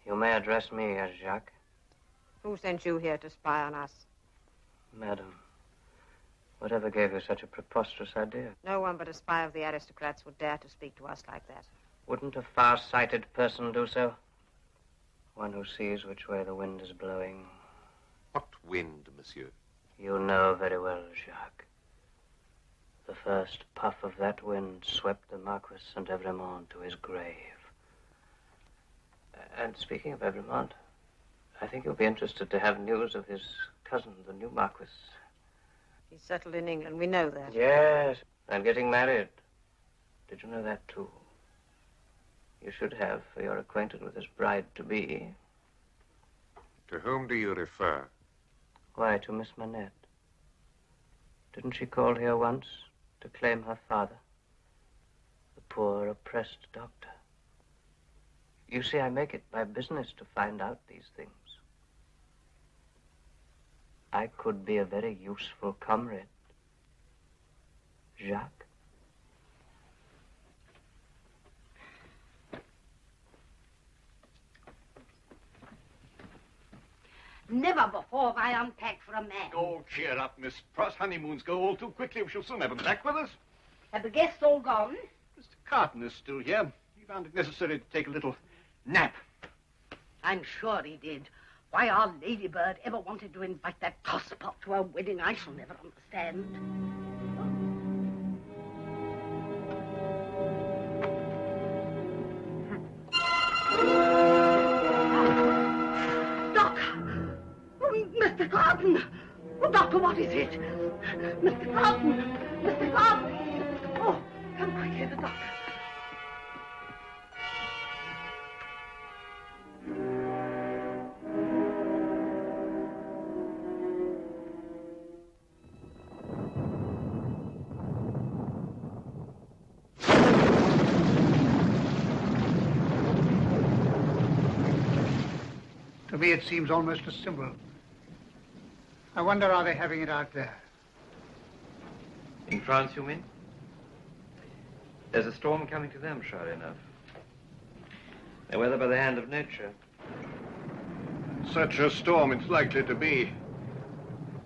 You may address me as Jacques. Who sent you here to spy on us? Madam, whatever gave you such a preposterous idea? No one but a spy of the aristocrats would dare to speak to us like that. Wouldn't a far-sighted person do so? One who sees which way the wind is blowing. What wind, monsieur? You know very well, Jacques. The first puff of that wind swept the Marquis St. Evremond to his grave. And speaking of Evremond, I think you'll be interested to have news of his cousin, the new Marquis. He's settled in England, we know that. Yes, and getting married. Did you know that, too? You should have, for you're acquainted with his bride-to-be. To whom do you refer? Why, to Miss Manette. Didn't she call here once to claim her father? The poor, oppressed doctor. You see, I make it my business to find out these things. I could be a very useful comrade. Jacques? Never before have I unpacked for a man. Oh, cheer up, Miss Pross. Honeymoons go all too quickly. We shall soon have him back with us. Have the guests all gone? Mr. Carton is still here. He found it necessary to take a little nap. I'm sure he did. Why our Ladybird ever wanted to invite that tosspot to her wedding, I shall never understand. Doctor! Oh, Mr. Carton! Oh, Doctor, what is it? Mr. Carton! Mr. Carton! Oh, come quickly, the doctor. To me, it seems almost a symbol. I wonder, are they having it out there? In France, you mean? There's a storm coming to them, sure enough. They weather by the hand of nature. Such a storm it's likely to be.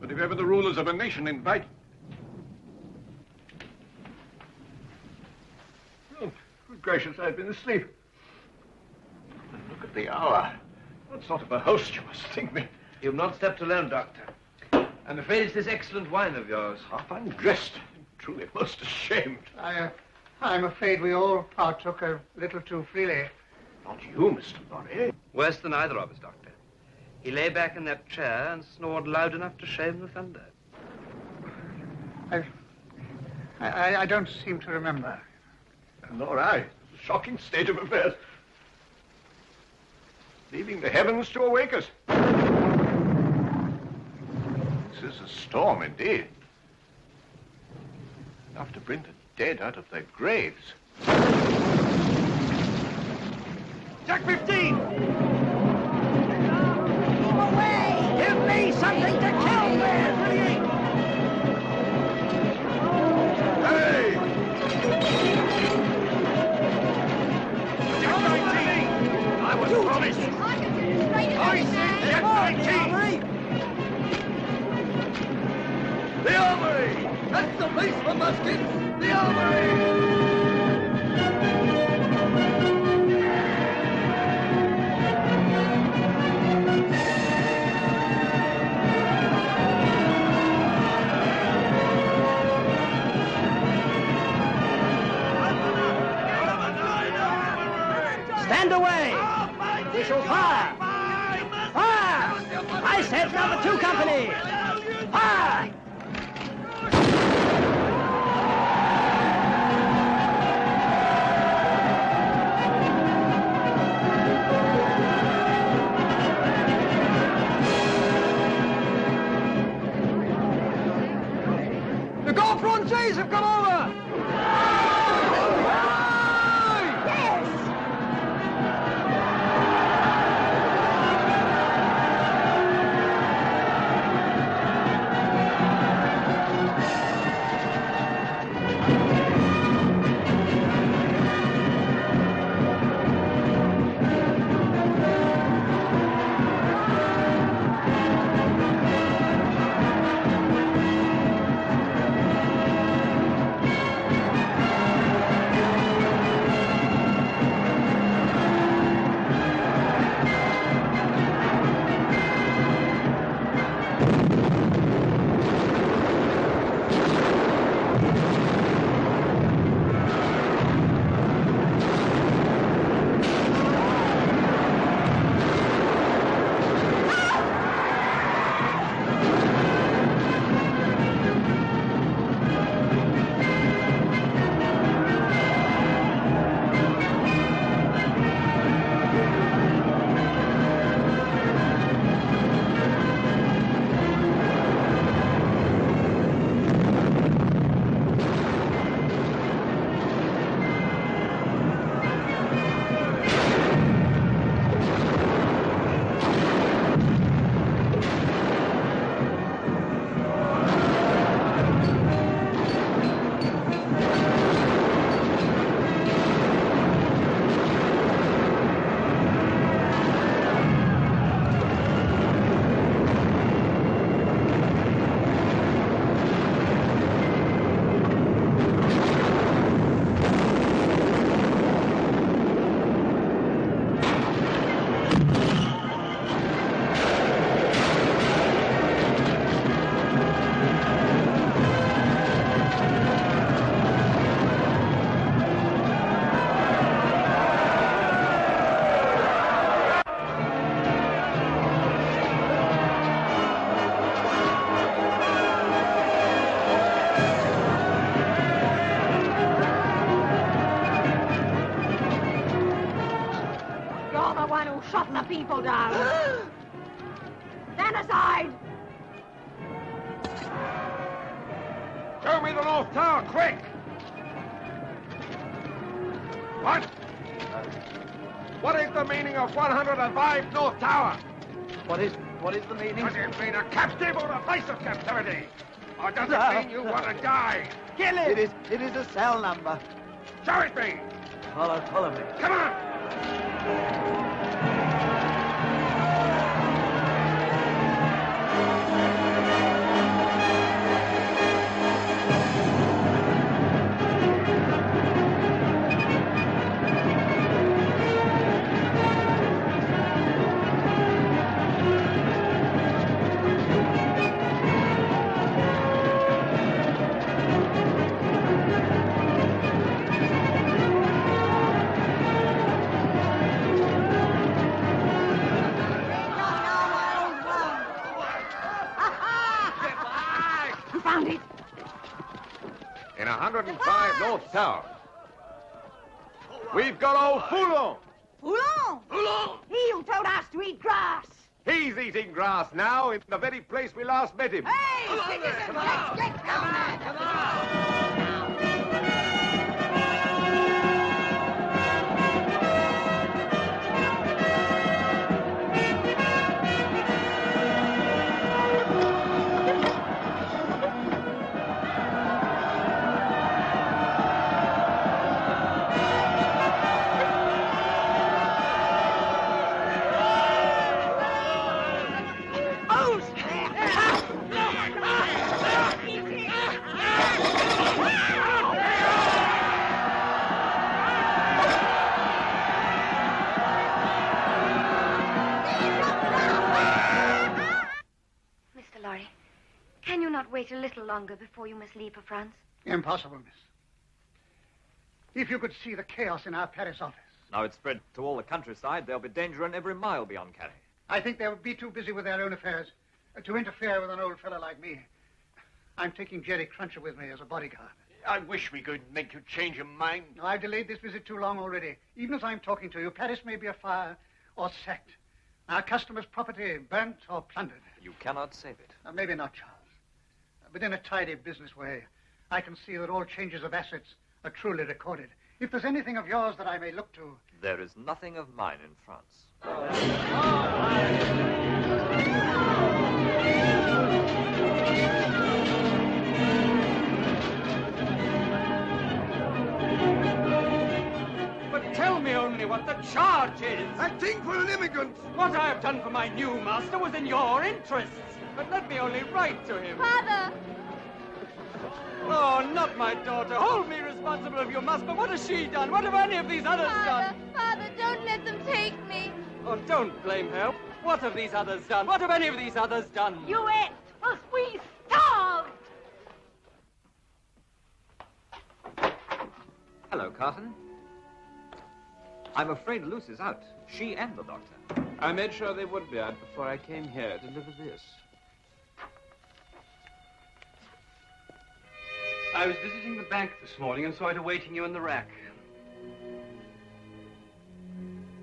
But if ever the rulers of a nation invite... Oh, good gracious, I've been asleep. And look at the hour. What sort of a host you must think me. You've not stepped alone, Doctor. I'm afraid it's this excellent wine of yours. Half undressed. Truly most ashamed. I'm afraid we all partook a little too freely. Not you, Mr. Lorry. Worse than either of us, Doctor. He lay back in that chair and snored loud enough to shame the thunder. I don't seem to remember. Nor I. It's a shocking state of affairs. Leaving the heavens to awake us. This is a storm indeed. Enough to bring the dead out of their graves. Jack 15! Keep away! Give me something to kill with! Hey! Jack 19! I was promised! I said Jack 19! The armory! That's the place for muskets! The armory! Stand away! We shall fire! Fire! I said number 2 company! Fire! The Gulf Francaise have come over! Shot the people down. Stand aside. Show me the North Tower, quick! What? What is the meaning of 105 North Tower? What is the meaning? Does it mean a captive or a place of captivity? Or does it mean you want to die? Kill him! It is a cell number. Show it me! Follow me. Come on! Found it. In 105 North Tower. We've got old Foulon. Foulon? Foulon! He who told us to eat grass. He's eating grass now in the very place we last met him. Hey, citizens, let's get down there. Come on. Can you not wait a little longer before you must leave for France? Impossible, miss. If you could see the chaos in our Paris office. Now it's spread to all the countryside, there'll be danger in every mile beyond Carey. I think they'll be too busy with their own affairs to interfere with an old fellow like me. I'm taking Jerry Cruncher with me as a bodyguard. I wish we could make you change your mind. No, I've delayed this visit too long already. Even as I'm talking to you, Paris may be afire or sacked. Our customers' property burnt or plundered. You cannot save it. Maybe not, Charles. But in a tidy business way, I can see that all changes of assets are truly recorded. If there's anything of yours that I may look to... There is nothing of mine in France. But tell me only what the charge is. Acting for an immigrant. What I have done for my new master was in your interests. But let me only write to him. Father! Oh, not my daughter. Hold me responsible of your master. What has she done? What have any of these others done? Father, don't let them take me. Oh, don't blame her. What have these others done? What have any of these others done? You ate us, we starved. Hello, Carton. I'm afraid Lucy's out. She and the doctor. I made sure they would be out before I came here to deliver this. I was visiting the bank this morning and saw it awaiting you in the rack.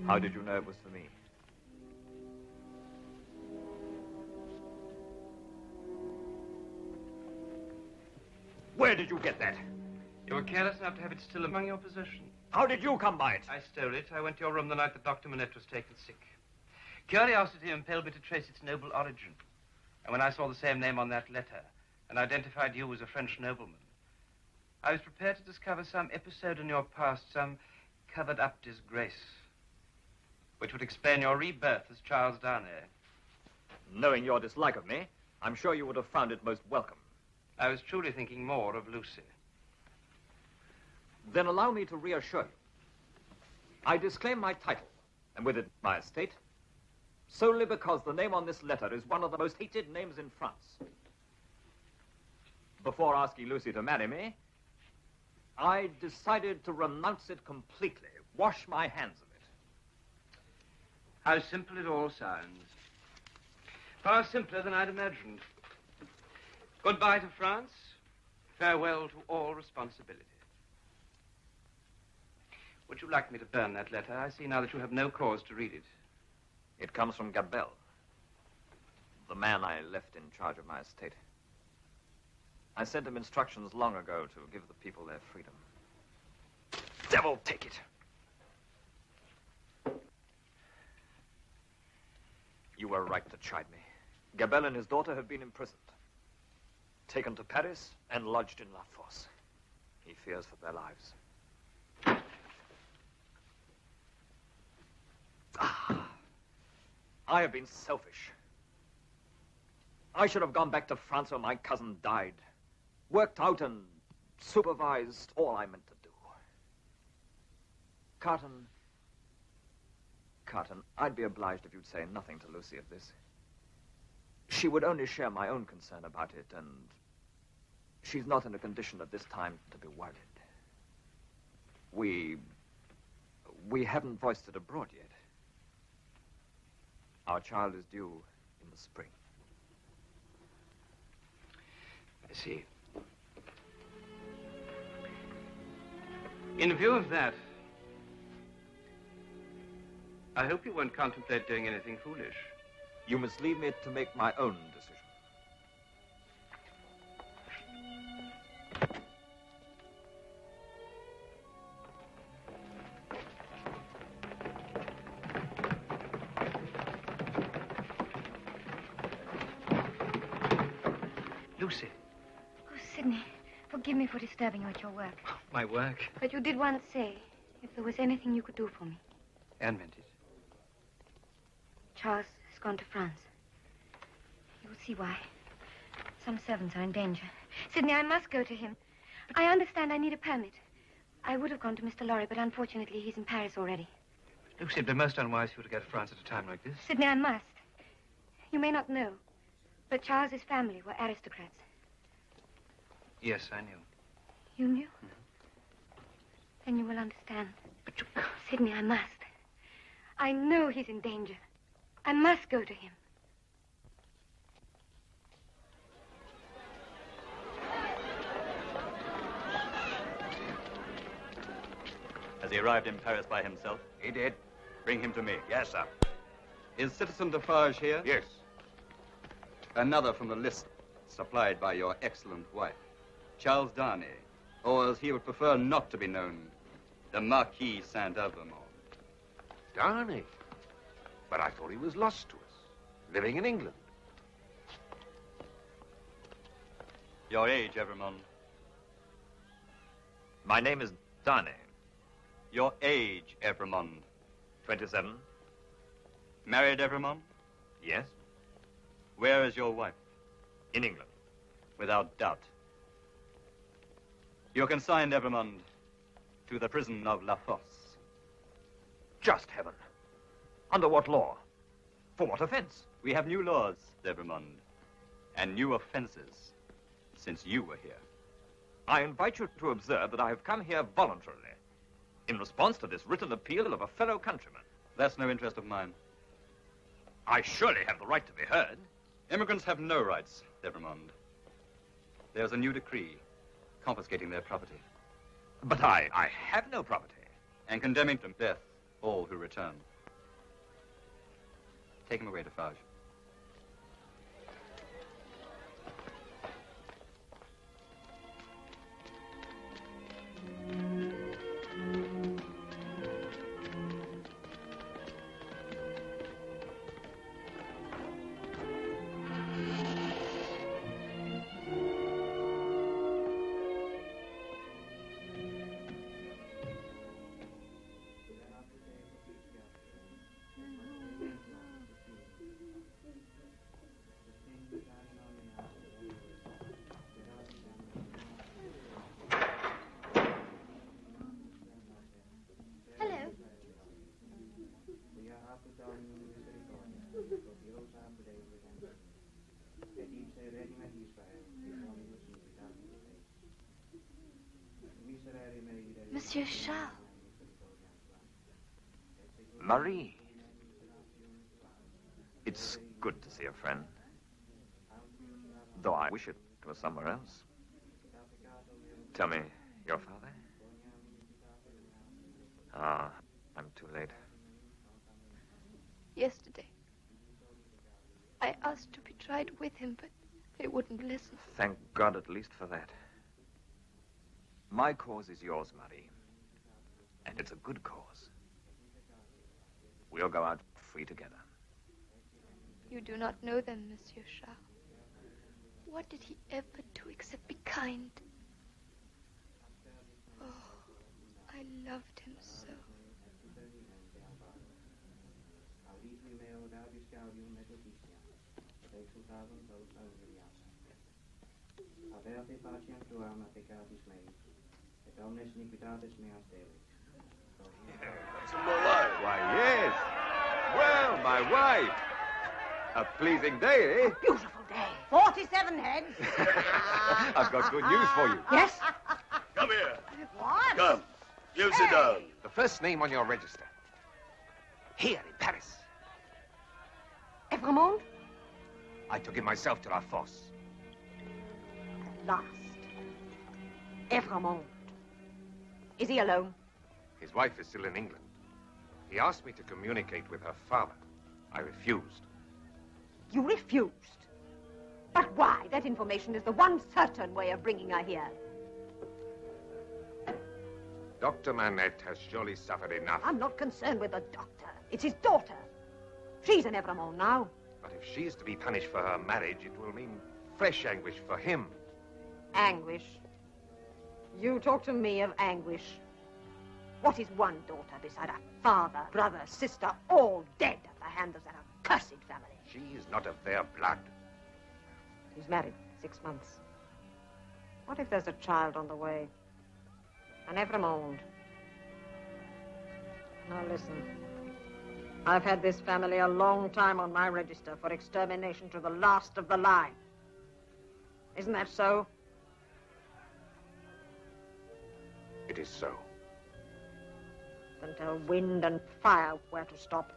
How did you know it was for me? Where did you get that? You were careless enough to have it still among your possessions. How did you come by it? I stole it. I went to your room the night that Dr. Manette was taken sick. Curiosity impelled me to trace its noble origin. And when I saw the same name on that letter and identified you as a French nobleman, I was prepared to discover some episode in your past, some covered-up disgrace, which would explain your rebirth as Charles Darnay. Knowing your dislike of me, I'm sure you would have found it most welcome. I was truly thinking more of Lucy. Then allow me to reassure you. I disclaim my title, and with it my estate, solely because the name on this letter is one of the most hated names in France. Before asking Lucy to marry me, I decided to renounce it completely, wash my hands of it. How simple it all sounds. Far simpler than I'd imagined. Goodbye to France. Farewell to all responsibility. Would you like me to burn that letter? I see now that you have no cause to read it. It comes from Gabelle, the man I left in charge of my estate. I sent him instructions long ago to give the people their freedom. Devil take it! You were right to chide me. Gabelle and his daughter have been imprisoned, taken to Paris, and lodged in La Force. He fears for their lives. I have been selfish. I should have gone back to France when my cousin died. Worked out and supervised all I meant to do. Carton, I'd be obliged if you'd say nothing to Lucy of this. She would only share my own concern about it, and she's not in a condition at this time to be worried. We haven't voiced it abroad yet. Our child is due in the spring. I see. In view of that, I hope you won't contemplate doing anything foolish. You must leave me to make my own decision. Lucy. Oh, Sidney, forgive me for disturbing you at your work. My work. But you did once say if there was anything you could do for me. Anne meant it. Charles has gone to France. You will see why. Some servants are in danger. Sidney, I must go to him. I understand I need a permit. I would have gone to Mr. Lorry, but unfortunately he's in Paris already. Lucy, it'd be most unwise for you to go to France at a time like this. Sidney, I must. You may not know, but Charles's family were aristocrats. Yes, I knew. You knew? Then you will understand. But you can't. Sidney, I must. I know he's in danger. I must go to him. Has he arrived in Paris by himself? He did. Bring him to me. Yes, sir. Is Citizen Defarge here? Yes. Another from the list supplied by your excellent wife, Charles Darnay, or as he would prefer not to be known, the Marquis Saint-Evremont. Darnay? But I thought he was lost to us, living in England. Your age, Evremond? My name is Darnay. Your age, Evremond? 27. Married, Evremond? Yes. Where is your wife? In England. Without doubt. You're consigned, Evremond, to the prison of La Fosse. Just heaven. Under what law? For what offense? We have new laws, Evremond, and new offenses since you were here. I invite you to observe that I have come here voluntarily, in response to this written appeal of a fellow countryman. That's no interest of mine. I surely have the right to be heard. Immigrants have no rights, Evremond. There's a new decree confiscating their property. But I have no property. And condemning to death all who return. Take him away, Defarge. Monsieur Charles. Marie. It's good to see a friend. Though I wish it was somewhere else. Tell me, your father? Ah, I'm too late. Yesterday, I asked to be tried with him, but he wouldn't listen. Thank God at least for that. My cause is yours, Marie. And it's a good cause. We'll go out free together. You do not know them, Monsieur Charles. What did he ever do except be kind? Oh, I loved him so. Why, yes. Well, my wife. A pleasing day, eh? Beautiful day. 47 heads. I've got good news for you. Yes? Come here. What? Come. You sit down. The first name on your register. Here in Paris. Evremond? I took him myself to La Fosse. At last. Evremond. Is he alone? His wife is still in England. He asked me to communicate with her father. I refused. You refused? But why? That information is the one certain way of bringing her here. Dr. Manette has surely suffered enough. I'm not concerned with the doctor. It's his daughter. She's an Evremond now. But if she is to be punished for her marriage, it will mean fresh anguish for him. Anguish? You talk to me of anguish. What is one daughter beside a father, brother, sister, all dead at the hands of that accursed family? She is not of their blood. He's married 6 months. What if there's a child on the way? An Evremond. Now listen. I've had this family a long time on my register for extermination to the last of the line. Isn't that so? It is so. Then tell wind and fire where to stop.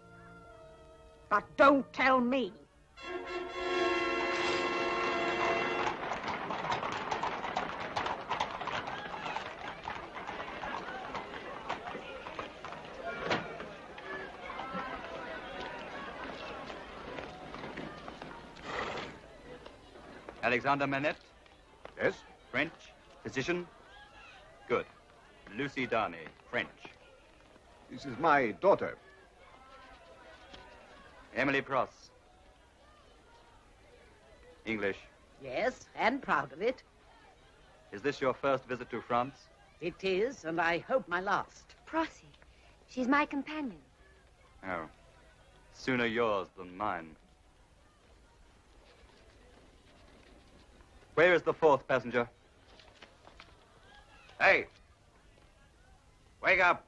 But don't tell me. Alexander Manette? Yes? French? Physician? Good. Lucy Darnay, French. This is my daughter. Emily Pross. English. Yes, and proud of it. Is this your first visit to France? It is, and I hope my last. Prosy. She's my companion. Oh. Sooner yours than mine. Where is the fourth passenger? Hey! Wake up!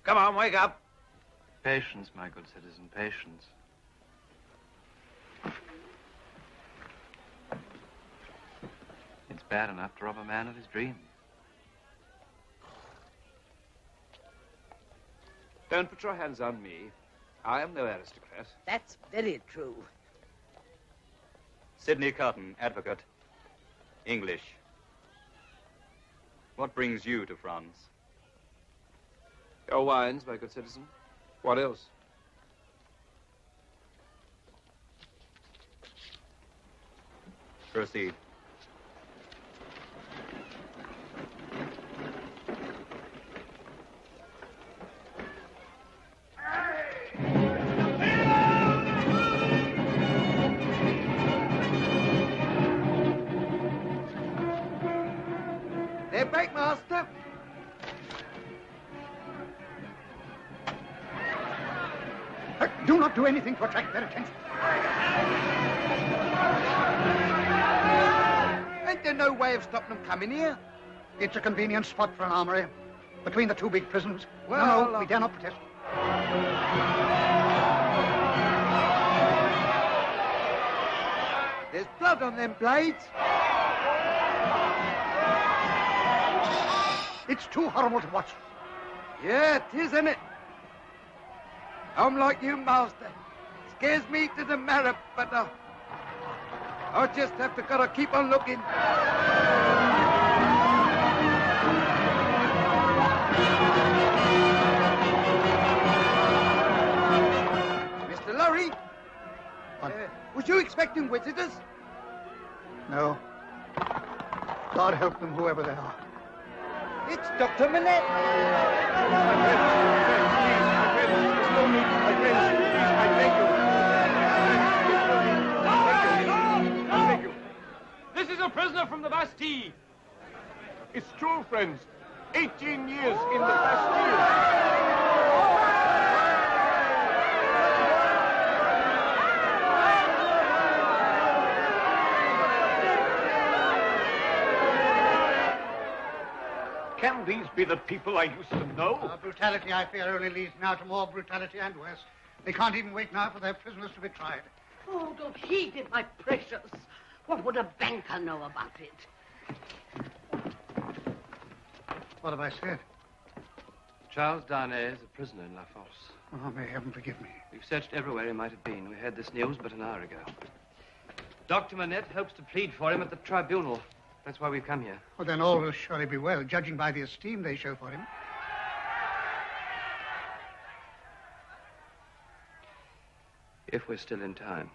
Come on, wake up! Patience, my good citizen, patience. It's bad enough to rob a man of his dreams. Don't put your hands on me. I am no aristocrat. That's very true. Sidney Carton, advocate. English. What brings you to France? Your wines, my good citizen. What else? Proceed. They're back, Master. Do not do anything to attract their attention. Ain't there no way of stopping them coming here? It's a convenient spot for an armory. Between the two big prisons. Well, no, we dare not protest. There's blood on them blades. It's too horrible to watch. Yeah, it is, isn't it? I'm like you, Master. Scares me to the marrow, but I just have to gotta keep on looking. Mr. Lorry, was you expecting visitors? No. God help them, whoever they are. It's Dr. Manette. This is a prisoner from the Bastille. It's true, friends. 18 years in the Bastille. Can these be the people I used to know? Brutality, I fear, only leads now to more brutality and worse. They can't even wait now for their prisoners to be tried. Oh, don't heed it, my precious. What would a banker know about it? What have I said? Charles Darnay is a prisoner in La Force. Oh, may heaven forgive me. We've searched everywhere he might have been. We had this news but an hour ago. Dr. Manette hopes to plead for him at the tribunal. That's why we've come here. Well, then all will surely be well, judging by the esteem they show for him. If we're still in time.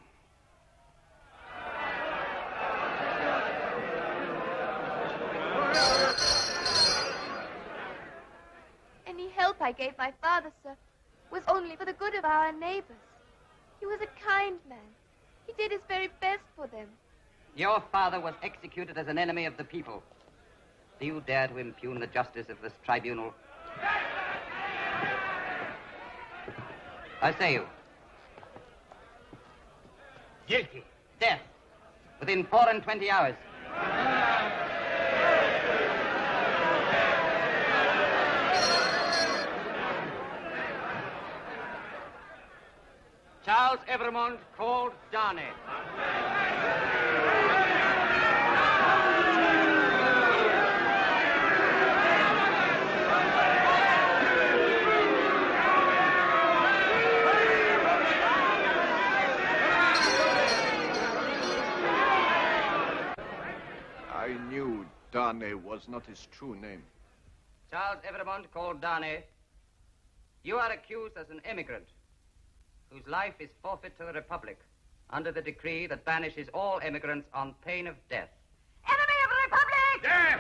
Any help I gave my father, sir, was only for the good of our neighbors. He was a kind man. He did his very best for them. Your father was executed as an enemy of the people. Do you dare to impugn the justice of this tribunal? I say you. Guilty. Death. Within 24 hours. Charles Evremond called Darnay. Darnay was not his true name. Charles Evremont, called Darnay, you are accused as an emigrant whose life is forfeit to the Republic under the decree that banishes all emigrants on pain of death. Enemy of the Republic! Death!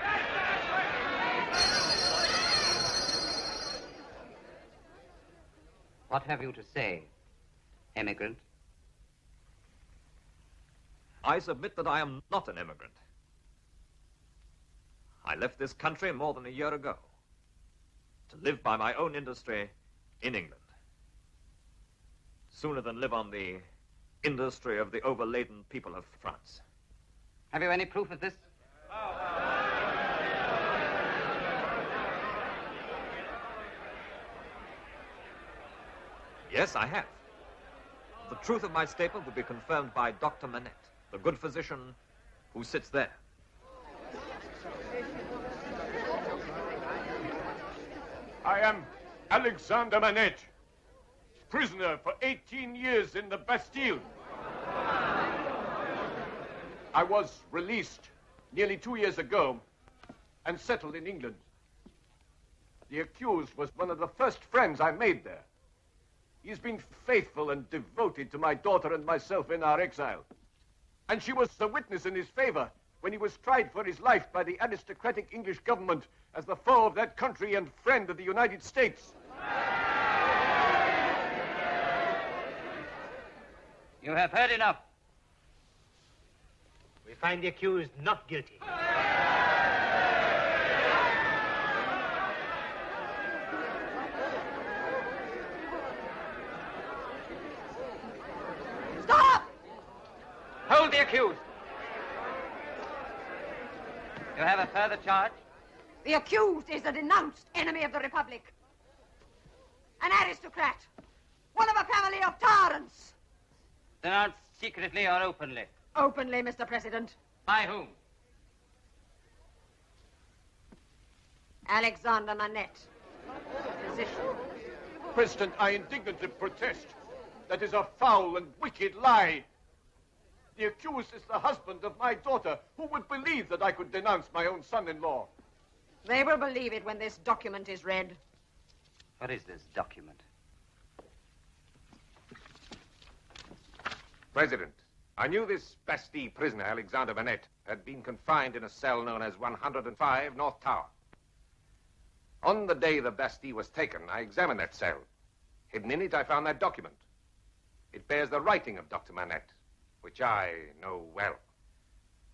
What have you to say, emigrant? I submit that I am not an immigrant. I left this country more than a year ago to live by my own industry in England, sooner than live on the industry of the overladen people of France. Have you any proof of this? Yes, I have. The truth of my statement will be confirmed by Dr. Manette, the good physician who sits there. I am Alexander Manette, prisoner for 18 years in the Bastille. I was released nearly 2 years ago and settled in England. The accused was one of the first friends I made there. He's been faithful and devoted to my daughter and myself in our exile. And she was a witness in his favor when he was tried for his life by the aristocratic English government as the foe of that country and friend of the United States. You have heard enough. We find the accused not guilty. Stop! Hold the accused. You have a further charge? The accused is a denounced enemy of the Republic. An aristocrat. One of a family of tyrants. Denounced secretly or openly? Openly, Mr. President. By whom? Alexander Manette, physician. President, I indignantly protest. That is a foul and wicked lie. The accused is the husband of my daughter. Who would believe that I could denounce my own son-in-law? They will believe it when this document is read. What is this document? President, I knew this Bastille prisoner, Alexander Manette, had been confined in a cell known as 105 North Tower. On the day the Bastille was taken, I examined that cell. Hidden in it, I found that document. It bears the writing of Dr. Manette, which I know well.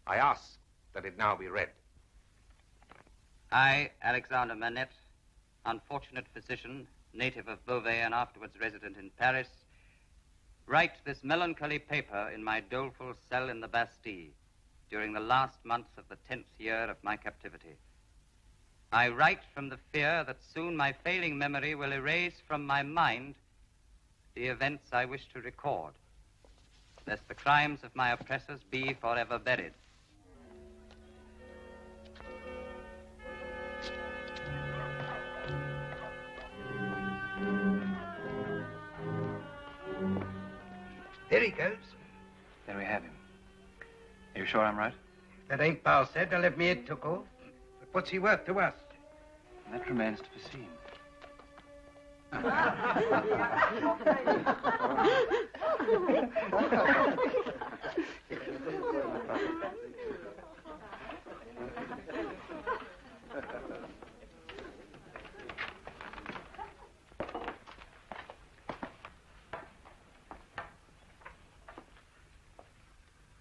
I ask that it now be read. I, Alexander Manette, unfortunate physician, native of Beauvais and afterwards resident in Paris, write this melancholy paper in my doleful cell in the Bastille during the last months of the 10th year of my captivity. I write from the fear that soon my failing memory will erase from my mind the events I wish to record, lest the crimes of my oppressors be forever buried. There he goes. There we have him. Are you sure I'm right? That ain't Paul said. They'll let me it took off. But what's he worth to us? That remains to be seen.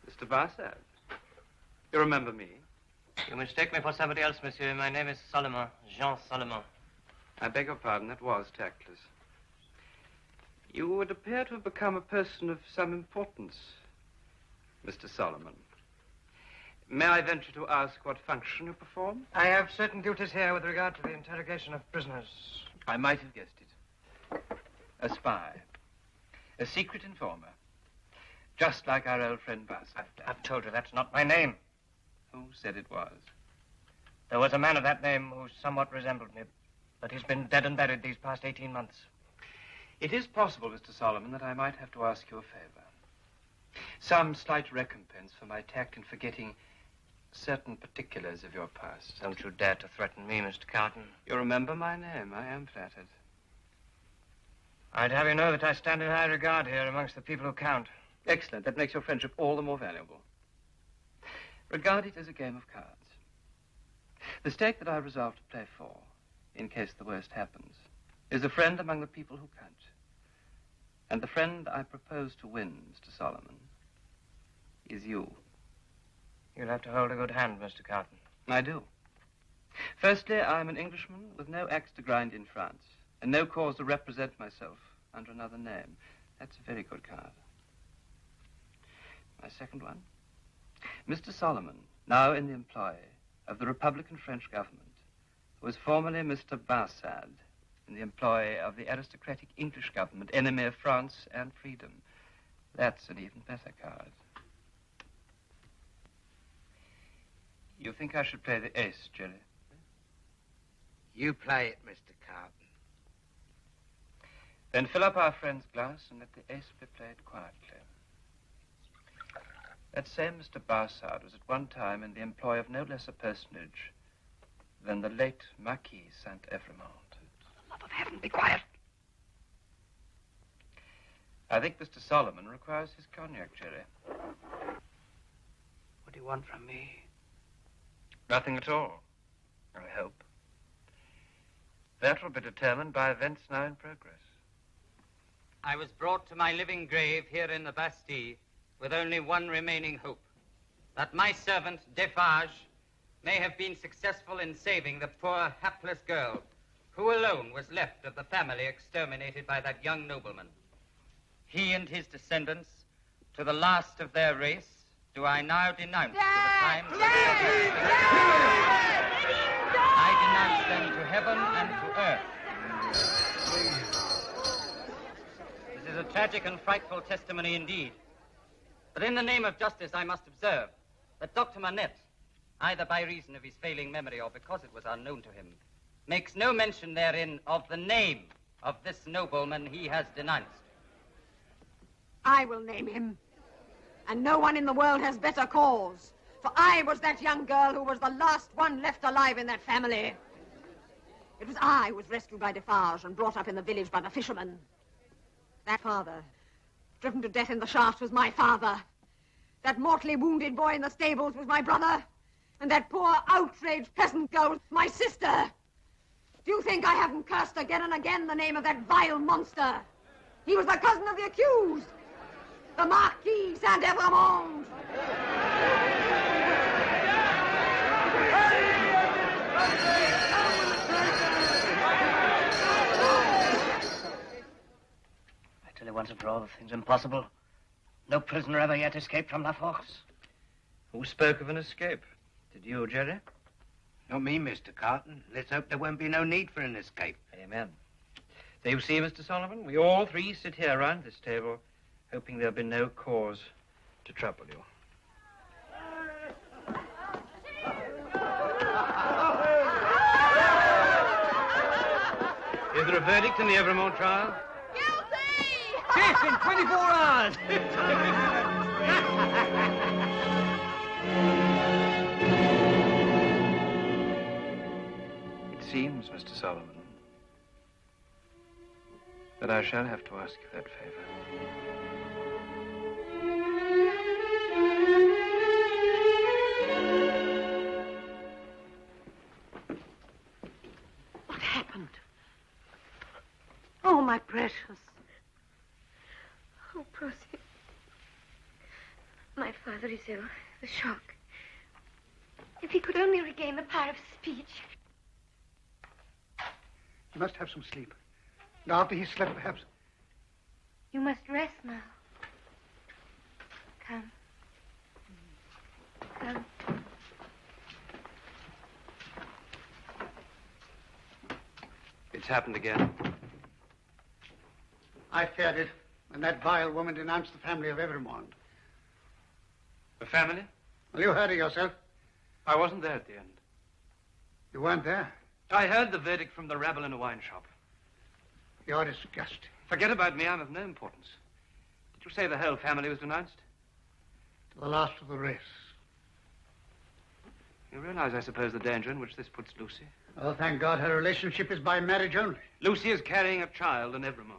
Mr. Barsad, you remember me? You mistake me for somebody else, monsieur. My name is Solomon, Jean Solomon. I beg your pardon, that was tactless. You would appear to have become a person of some importance, Mr. Solomon. May I venture to ask what function you perform? I have certain duties here with regard to the interrogation of prisoners. I might have guessed it. A spy. A secret informer. Just like our old friend Barsad. I've told you that's not my name. Who said it was? There was a man of that name who somewhat resembled me, but he's been dead and buried these past 18 months. It is possible, Mr. Solomon, that I might have to ask you a favor. Some slight recompense for my tact in forgetting certain particulars of your past. Don't you dare to threaten me, Mr. Carton. You remember my name. I am flattered. I'd have you know that I stand in high regard here amongst the people who count. Excellent. That makes your friendship all the more valuable. Regard it as a game of cards. The stake that I resolve to play for, in case the worst happens, is a friend among the people who count. And the friend I propose to win, Mr. Solomon, is you. You'll have to hold a good hand, Mr. Carton. I do. Firstly, I'm an Englishman with no axe to grind in France, and no cause to represent myself under another name. That's a very good card. My second one, Mr. Solomon, now in the employ of the Republican French government, was formerly Mr. Barsad, in the employ of the aristocratic English government, enemy of France and freedom. That's an even better card. You think I should play the ace, Jerry? You play it, Mr. Carton. Then fill up our friend's glass and let the ace be played quietly. That same Mr. Barsad was at one time in the employ of no less a personage than the late Marquis Saint-Evremond. Love of heaven, be quiet. I think Mr. Solomon requires his cognac, Jerry. What do you want from me? Nothing at all, I hope. That will be determined by events now in progress. I was brought to my living grave here in the Bastille with only one remaining hope, that my servant, Defarge, may have been successful in saving the poor, hapless girl who alone was left of the family exterminated by that young nobleman. He and his descendants, to the last of their race, do I now denounce to the times of their I denounce them to heaven and to earth. This is a tragic and frightful testimony indeed. But in the name of justice, I must observe that Dr. Manette, either by reason of his failing memory or because it was unknown to him, makes no mention therein of the name of this nobleman he has denounced. I will name him. And no one in the world has better cause. For I was that young girl who was the last one left alive in that family. It was I who was rescued by Defarge and brought up in the village by the fishermen. That father, driven to death in the shaft, was my father. That mortally wounded boy in the stables was my brother. And that poor, outraged peasant girl was my sister. Do you think I haven't cursed again and again the name of that vile monster? He was the cousin of the accused. The Marquis Saint-Evremond. I tell you once and for all, the thing's impossible. No prisoner ever yet escaped from La Force. Who spoke of an escape? Did you, Jerry? Not me, Mr. Carton. Let's hope there won't be no need for an escape. Amen. So you see, Mr. Solomon, we all three sit here around this table, hoping there'll be no cause to trouble you. Is there a verdict in the Evremond trial? Death in 24 hours! It seems, Mr. Solomon, that I shall have to ask you that favor. What happened? Oh, my precious. Oh, Procy. My father is ill. The shock. If he could only regain the power of speech. He must have some sleep. And after he's slept, perhaps. You must rest now. Come. Come. It's happened again. I feared it when that vile woman denounced the family of Evremond. The family? Well, you heard it yourself. I wasn't there at the end. You weren't there? I heard the verdict from the rabble in a wine shop. You're disgusting. Forget about me. I'm of no importance. Did you say the whole family was denounced? To the last of the race. You realize, I suppose, the danger in which this puts Lucy? Oh, thank God her relationship is by marriage only. Lucy is carrying a child in Evremont.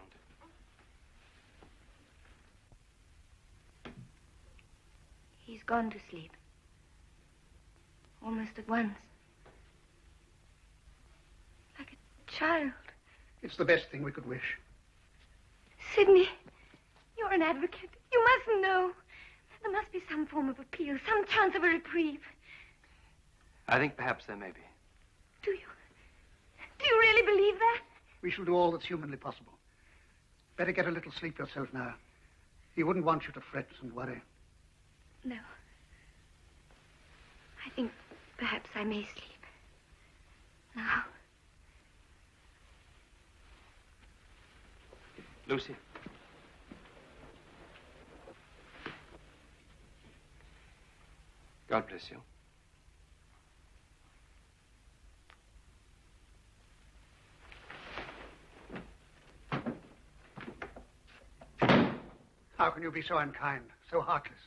He's gone to sleep. Almost at once. Like a child. It's the best thing we could wish. Sidney, you're an advocate. You mustn't know. There must be some form of appeal, some chance of a reprieve. I think perhaps there may be. Do you? Do you really believe that? We shall do all that's humanly possible. Better get a little sleep yourself now. He wouldn't want you to fret and worry. No. I think perhaps I may sleep. Now. Lucy. God bless you. How can you be so unkind, so heartless?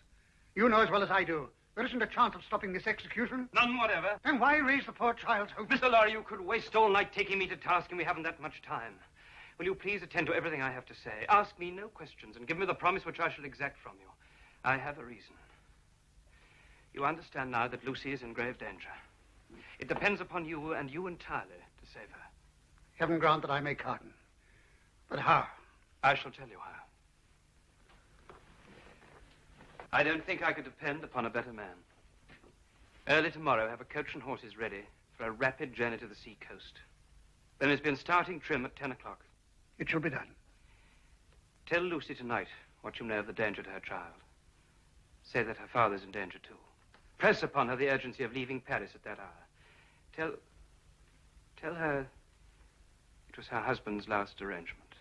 You know as well as I do. There isn't a chance of stopping this execution. None whatever. Then why raise the poor child's hopes? Mr. Lorry, you could waste all night taking me to task, and we haven't that much time. Will you please attend to everything I have to say? Ask me no questions, and give me the promise which I shall exact from you. I have a reason. You understand now that Lucy is in grave danger. It depends upon you, and you entirely, to save her. Heaven grant that I may pardon. But how? I shall tell you how. I don't think I could depend upon a better man. Early tomorrow, have a coach and horses ready for a rapid journey to the sea coast. Then it's been starting trim at 10 o'clock. It shall be done. Tell Lucy tonight what you know of the danger to her child. Say that her father's in danger, too. Press upon her the urgency of leaving Paris at that hour. Tell her it was her husband's last arrangement.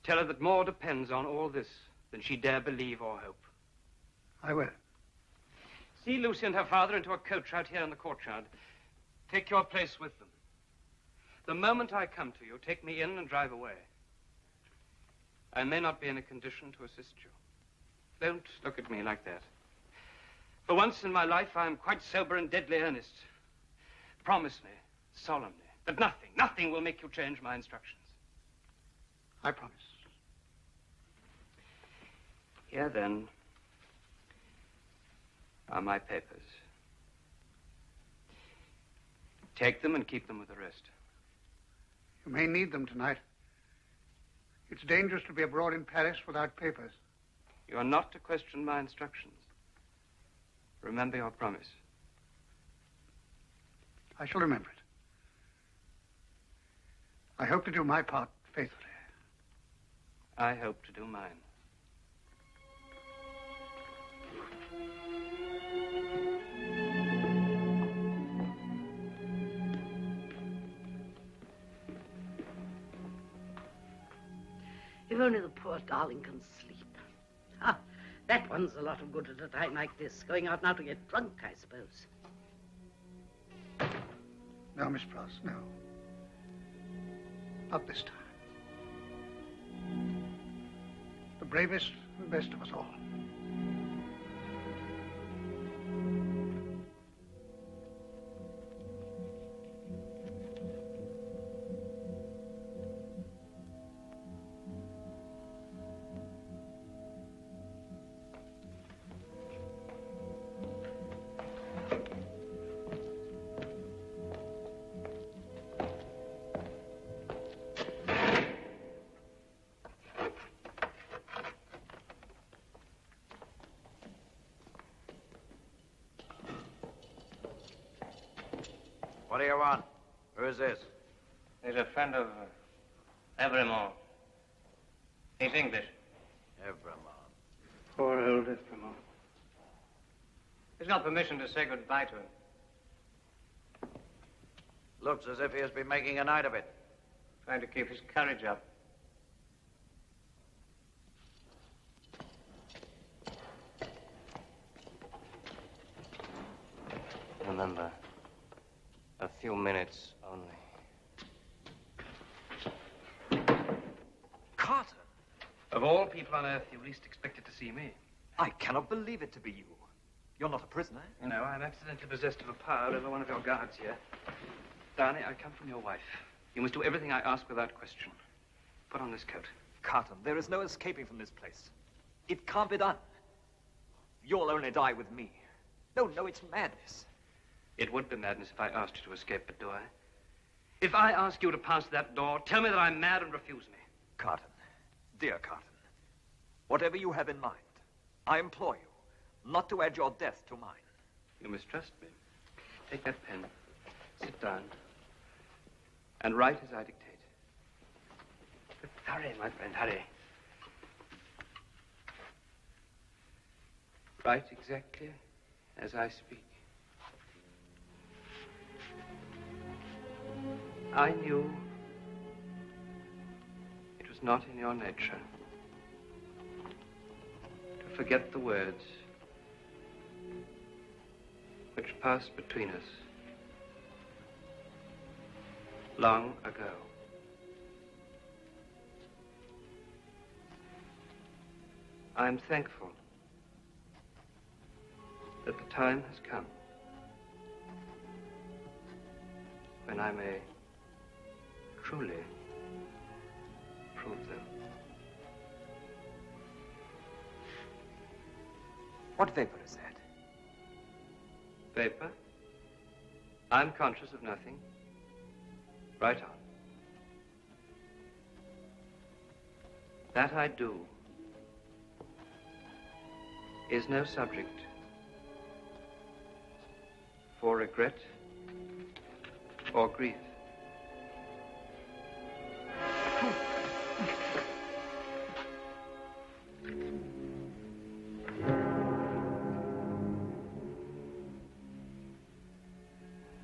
Tell her that more depends on all this than she dare believe or hope. I will. See Lucy and her father into a coach out here in the courtyard. Take your place with them. The moment I come to you, take me in and drive away. I may not be in a condition to assist you. Don't look at me like that. For once in my life, I am quite sober and deadly earnest. Promise me, solemnly, that nothing will make you change my instructions. I promise. Here, then, are my papers. Take them and keep them with the rest. You may need them tonight. It's dangerous to be abroad in Paris without papers. You are not to question my instructions. Remember your promise. I shall remember it. I hope to do my part faithfully. I hope to do mine. If only the poor darling can sleep. Ah, that one's a lot of good at a time like this. Going out now to get drunk, I suppose. No, Miss Pross, no. Not this time. The bravest and best of us all. What do you want? Who is this? He's a friend of Evremont. He's English. Evremont. Poor old Evremont. He's got permission to say goodbye to him. Looks as if he has been making a night of it. Trying to keep his courage up. Remember, a few minutes only. Carter! Of all people on earth, you least expected to see me. I cannot believe it to be you. You're not a prisoner. No, I'm accidentally possessed of a power over one of your guards here. Darnay, I come from your wife. You must do everything I ask without question. Put on this coat. Carton, there is no escaping from this place. It can't be done. You'll only die with me. No, it's madness. It would be madness if I asked you to escape, but do I? If I ask you to pass that door, tell me that I'm mad and refuse me. Carton, dear Carton, whatever you have in mind, I implore you not to add your death to mine. You mistrust me. Take that pen, sit down, and write as I dictate. But hurry, my friend, hurry. Write exactly as I speak. I knew it was not in your nature to forget the words which passed between us long ago. I'm thankful that the time has come when I may truly prove them. What vapor is that? Vapor? I'm conscious of nothing. Right on. That I do is no subject for regret or grief.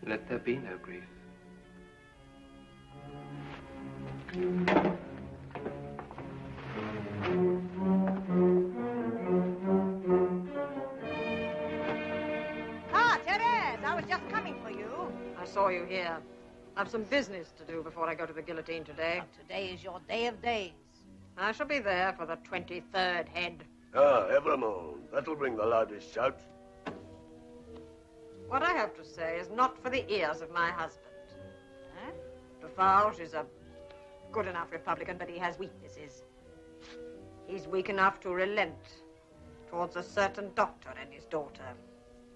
Let there be no grief. Ah, Therese, I was just coming for you. I saw you here. I've some business to do before I go to the guillotine today. But today is your day of days. I shall be there for the 23rd head. Ah, Evrémonde, that'll bring the loudest shout. What I have to say is not for the ears of my husband. Defarge is a good enough Republican, but he has weaknesses. He's weak enough to relent towards a certain doctor and his daughter.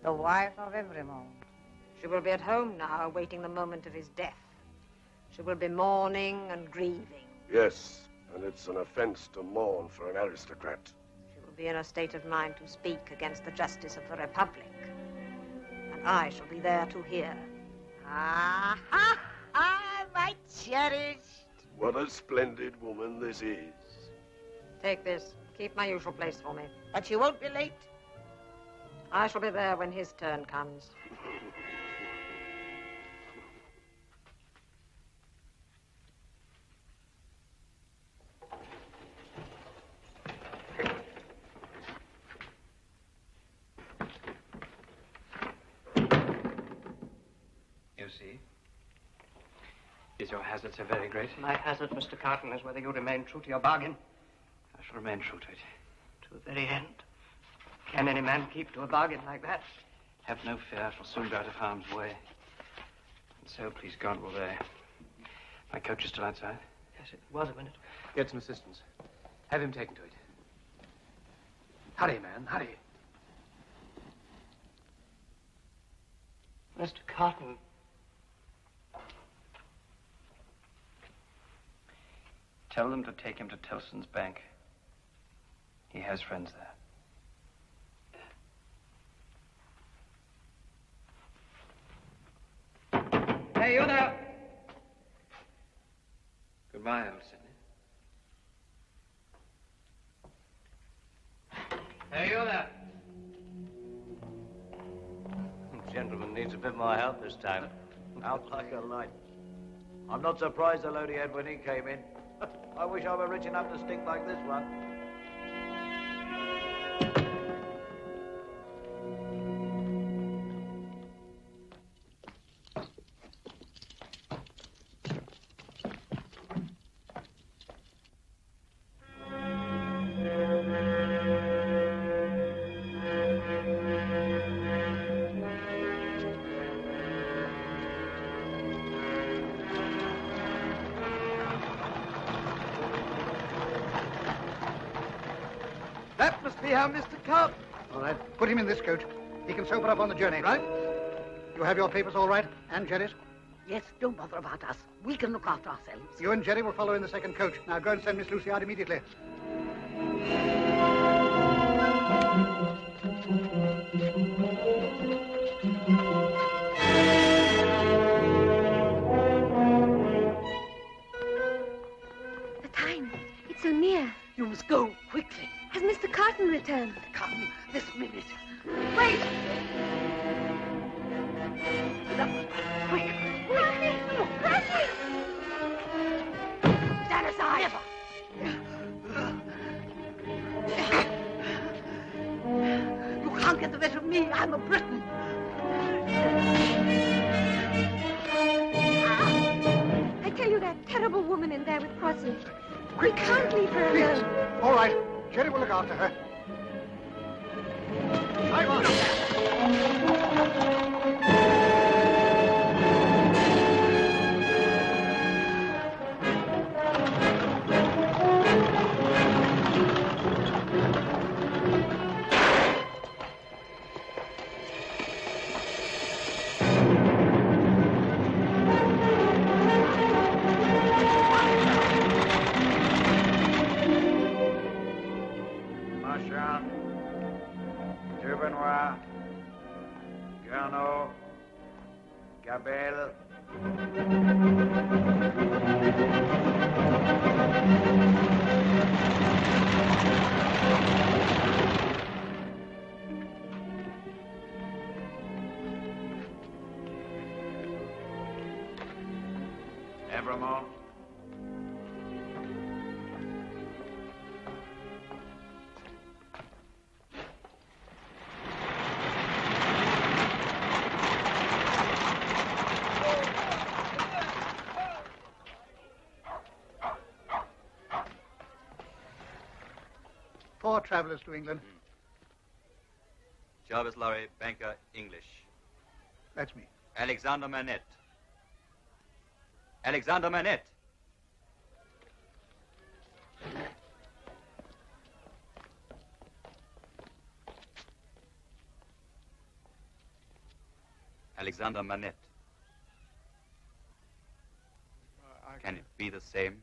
The wife of Evrémonde. She will be at home now, awaiting the moment of his death. She will be mourning and grieving. Yes, and it's an offense to mourn for an aristocrat. She will be in a state of mind to speak against the justice of the Republic. And I shall be there to hear. Ah, my cherished. What a splendid woman this is. Take this. Keep my usual place for me. But you won't be late. I shall be there when his turn comes. You see? Is your hazard so very great? My hazard, Mr. Carton, is whether you remain true to your bargain. I shall remain true to it. To the very end. Can any man keep to a bargain like that? Have no fear, I shall soon be out of harm's way. And so, please God, will they. My coach is still outside? Yes, it was a minute. Get some assistance. Have him taken to it. Hurry, man, hurry. Mr. Carton. Tell them to take him to Tillson's bank. He has friends there. Hey, you there. Goodbye, old Sidney. Hey, you there. Gentleman needs a bit more help this time. Out like a light. I'm not surprised the load he had when he came in. I wish I were rich enough to stick like this one. See how Mr. Carp? All right, put him in this coach. He can sober up on the journey. Right? You have your papers all right? And Jerry's? Yes, don't bother about us. We can look after ourselves. You and Jerry will follow in the second coach. Now go and send Miss Lucy out immediately. The time. It's so near. You must go quickly. Has Mr. Carton returned? Come, this minute. Wait! Quick! Bradley! Stand aside! You can't get the better of me. I'm a Briton. I tell you, that terrible woman in there with Crossy. We can't leave her alone. All right. Jerry will look after her. I'm on. Marchand, Duvernois, Gernot, Gabelle. Evremont. Four travellers to England. Jarvis Lorry, banker, English. That's me. Alexander Manette. Alexander Manette. Alexander Manette. Can it be the same?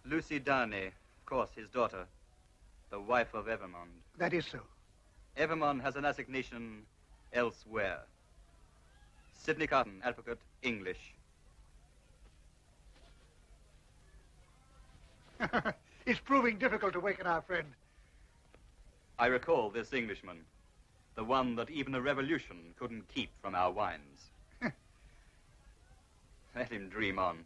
Lucy Darnay, of course, his daughter, the wife of Evermond. That is so. Evermond has an assignation elsewhere. Sidney Carton, advocate, English. It's proving difficult to waken our friend. I recall this Englishman, the one that even a revolution couldn't keep from our wines. Let him dream on.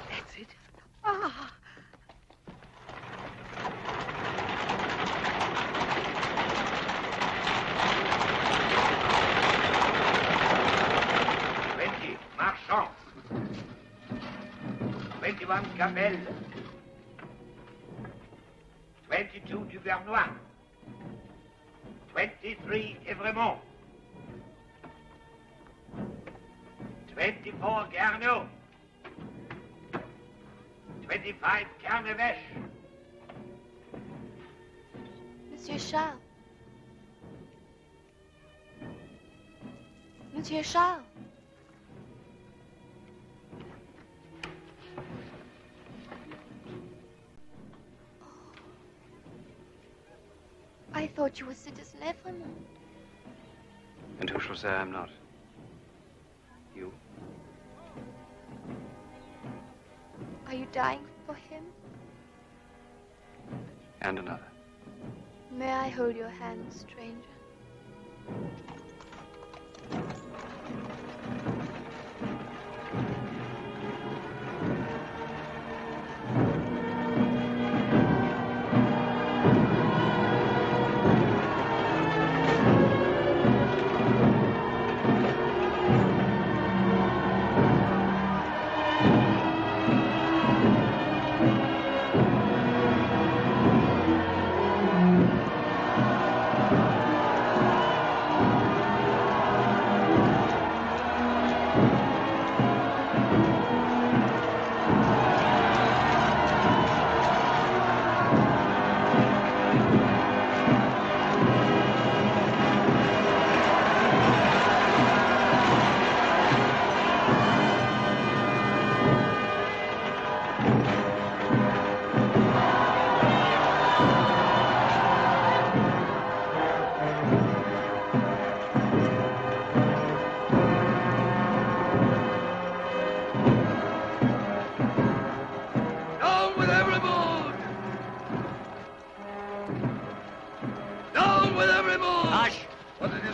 That's it. Ah. Marchand. 21 Gabelle. 22 Duvernois. 23 Evremont. 24 Gernot. 25 Carnevesh. Monsieur Charles. Monsieur Charles. I thought you were Citizen Evremont. And who shall say I'm not? You? Are you dying for him? And another. May I hold your hand, stranger?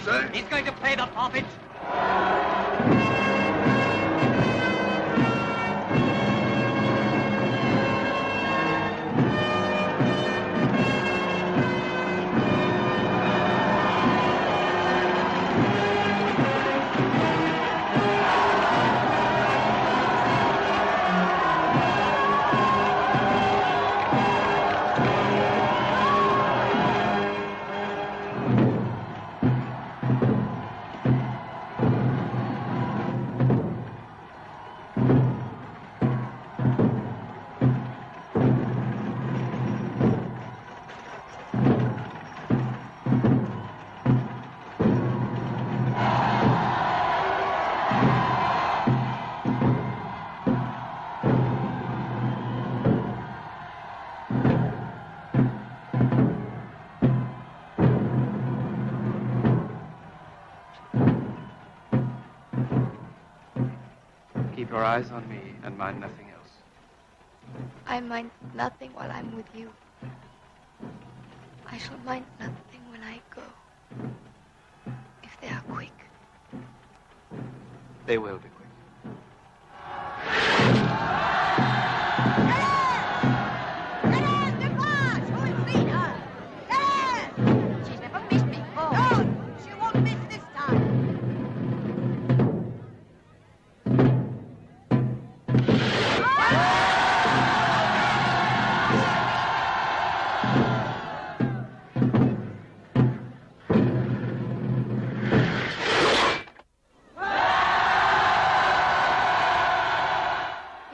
sir. He's going to pay the forfeit. Keep your eyes on me and mind nothing else. I mind nothing while I'm with you. I shall mind nothing when I go. If they are quick. They will be quick. She's never missed before. No, she won't miss this time.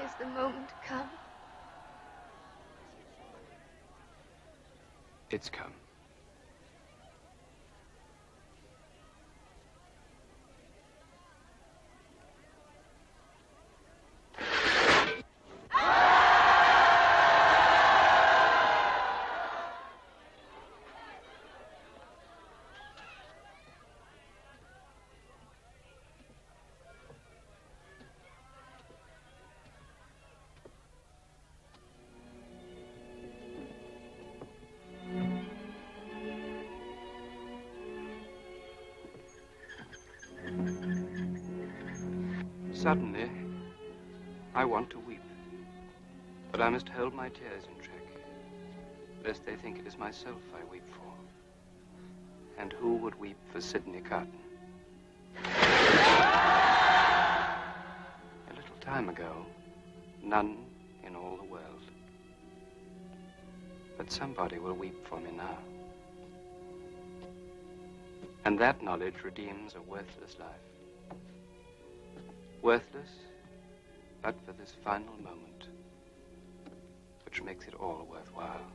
Is the moment come? It's come. Suddenly, I want to weep. But I must hold my tears in check, lest they think it is myself I weep for. And who would weep for Sidney Carton? A little time ago, none in all the world. But somebody will weep for me now. And that knowledge redeems a worthless life. Worthless, but for this final moment, which makes it all worthwhile.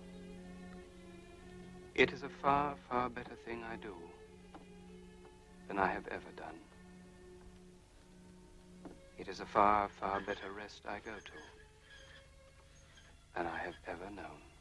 It is a far, far better thing I do than I have ever done. It is a far, far better rest I go to than I have ever known.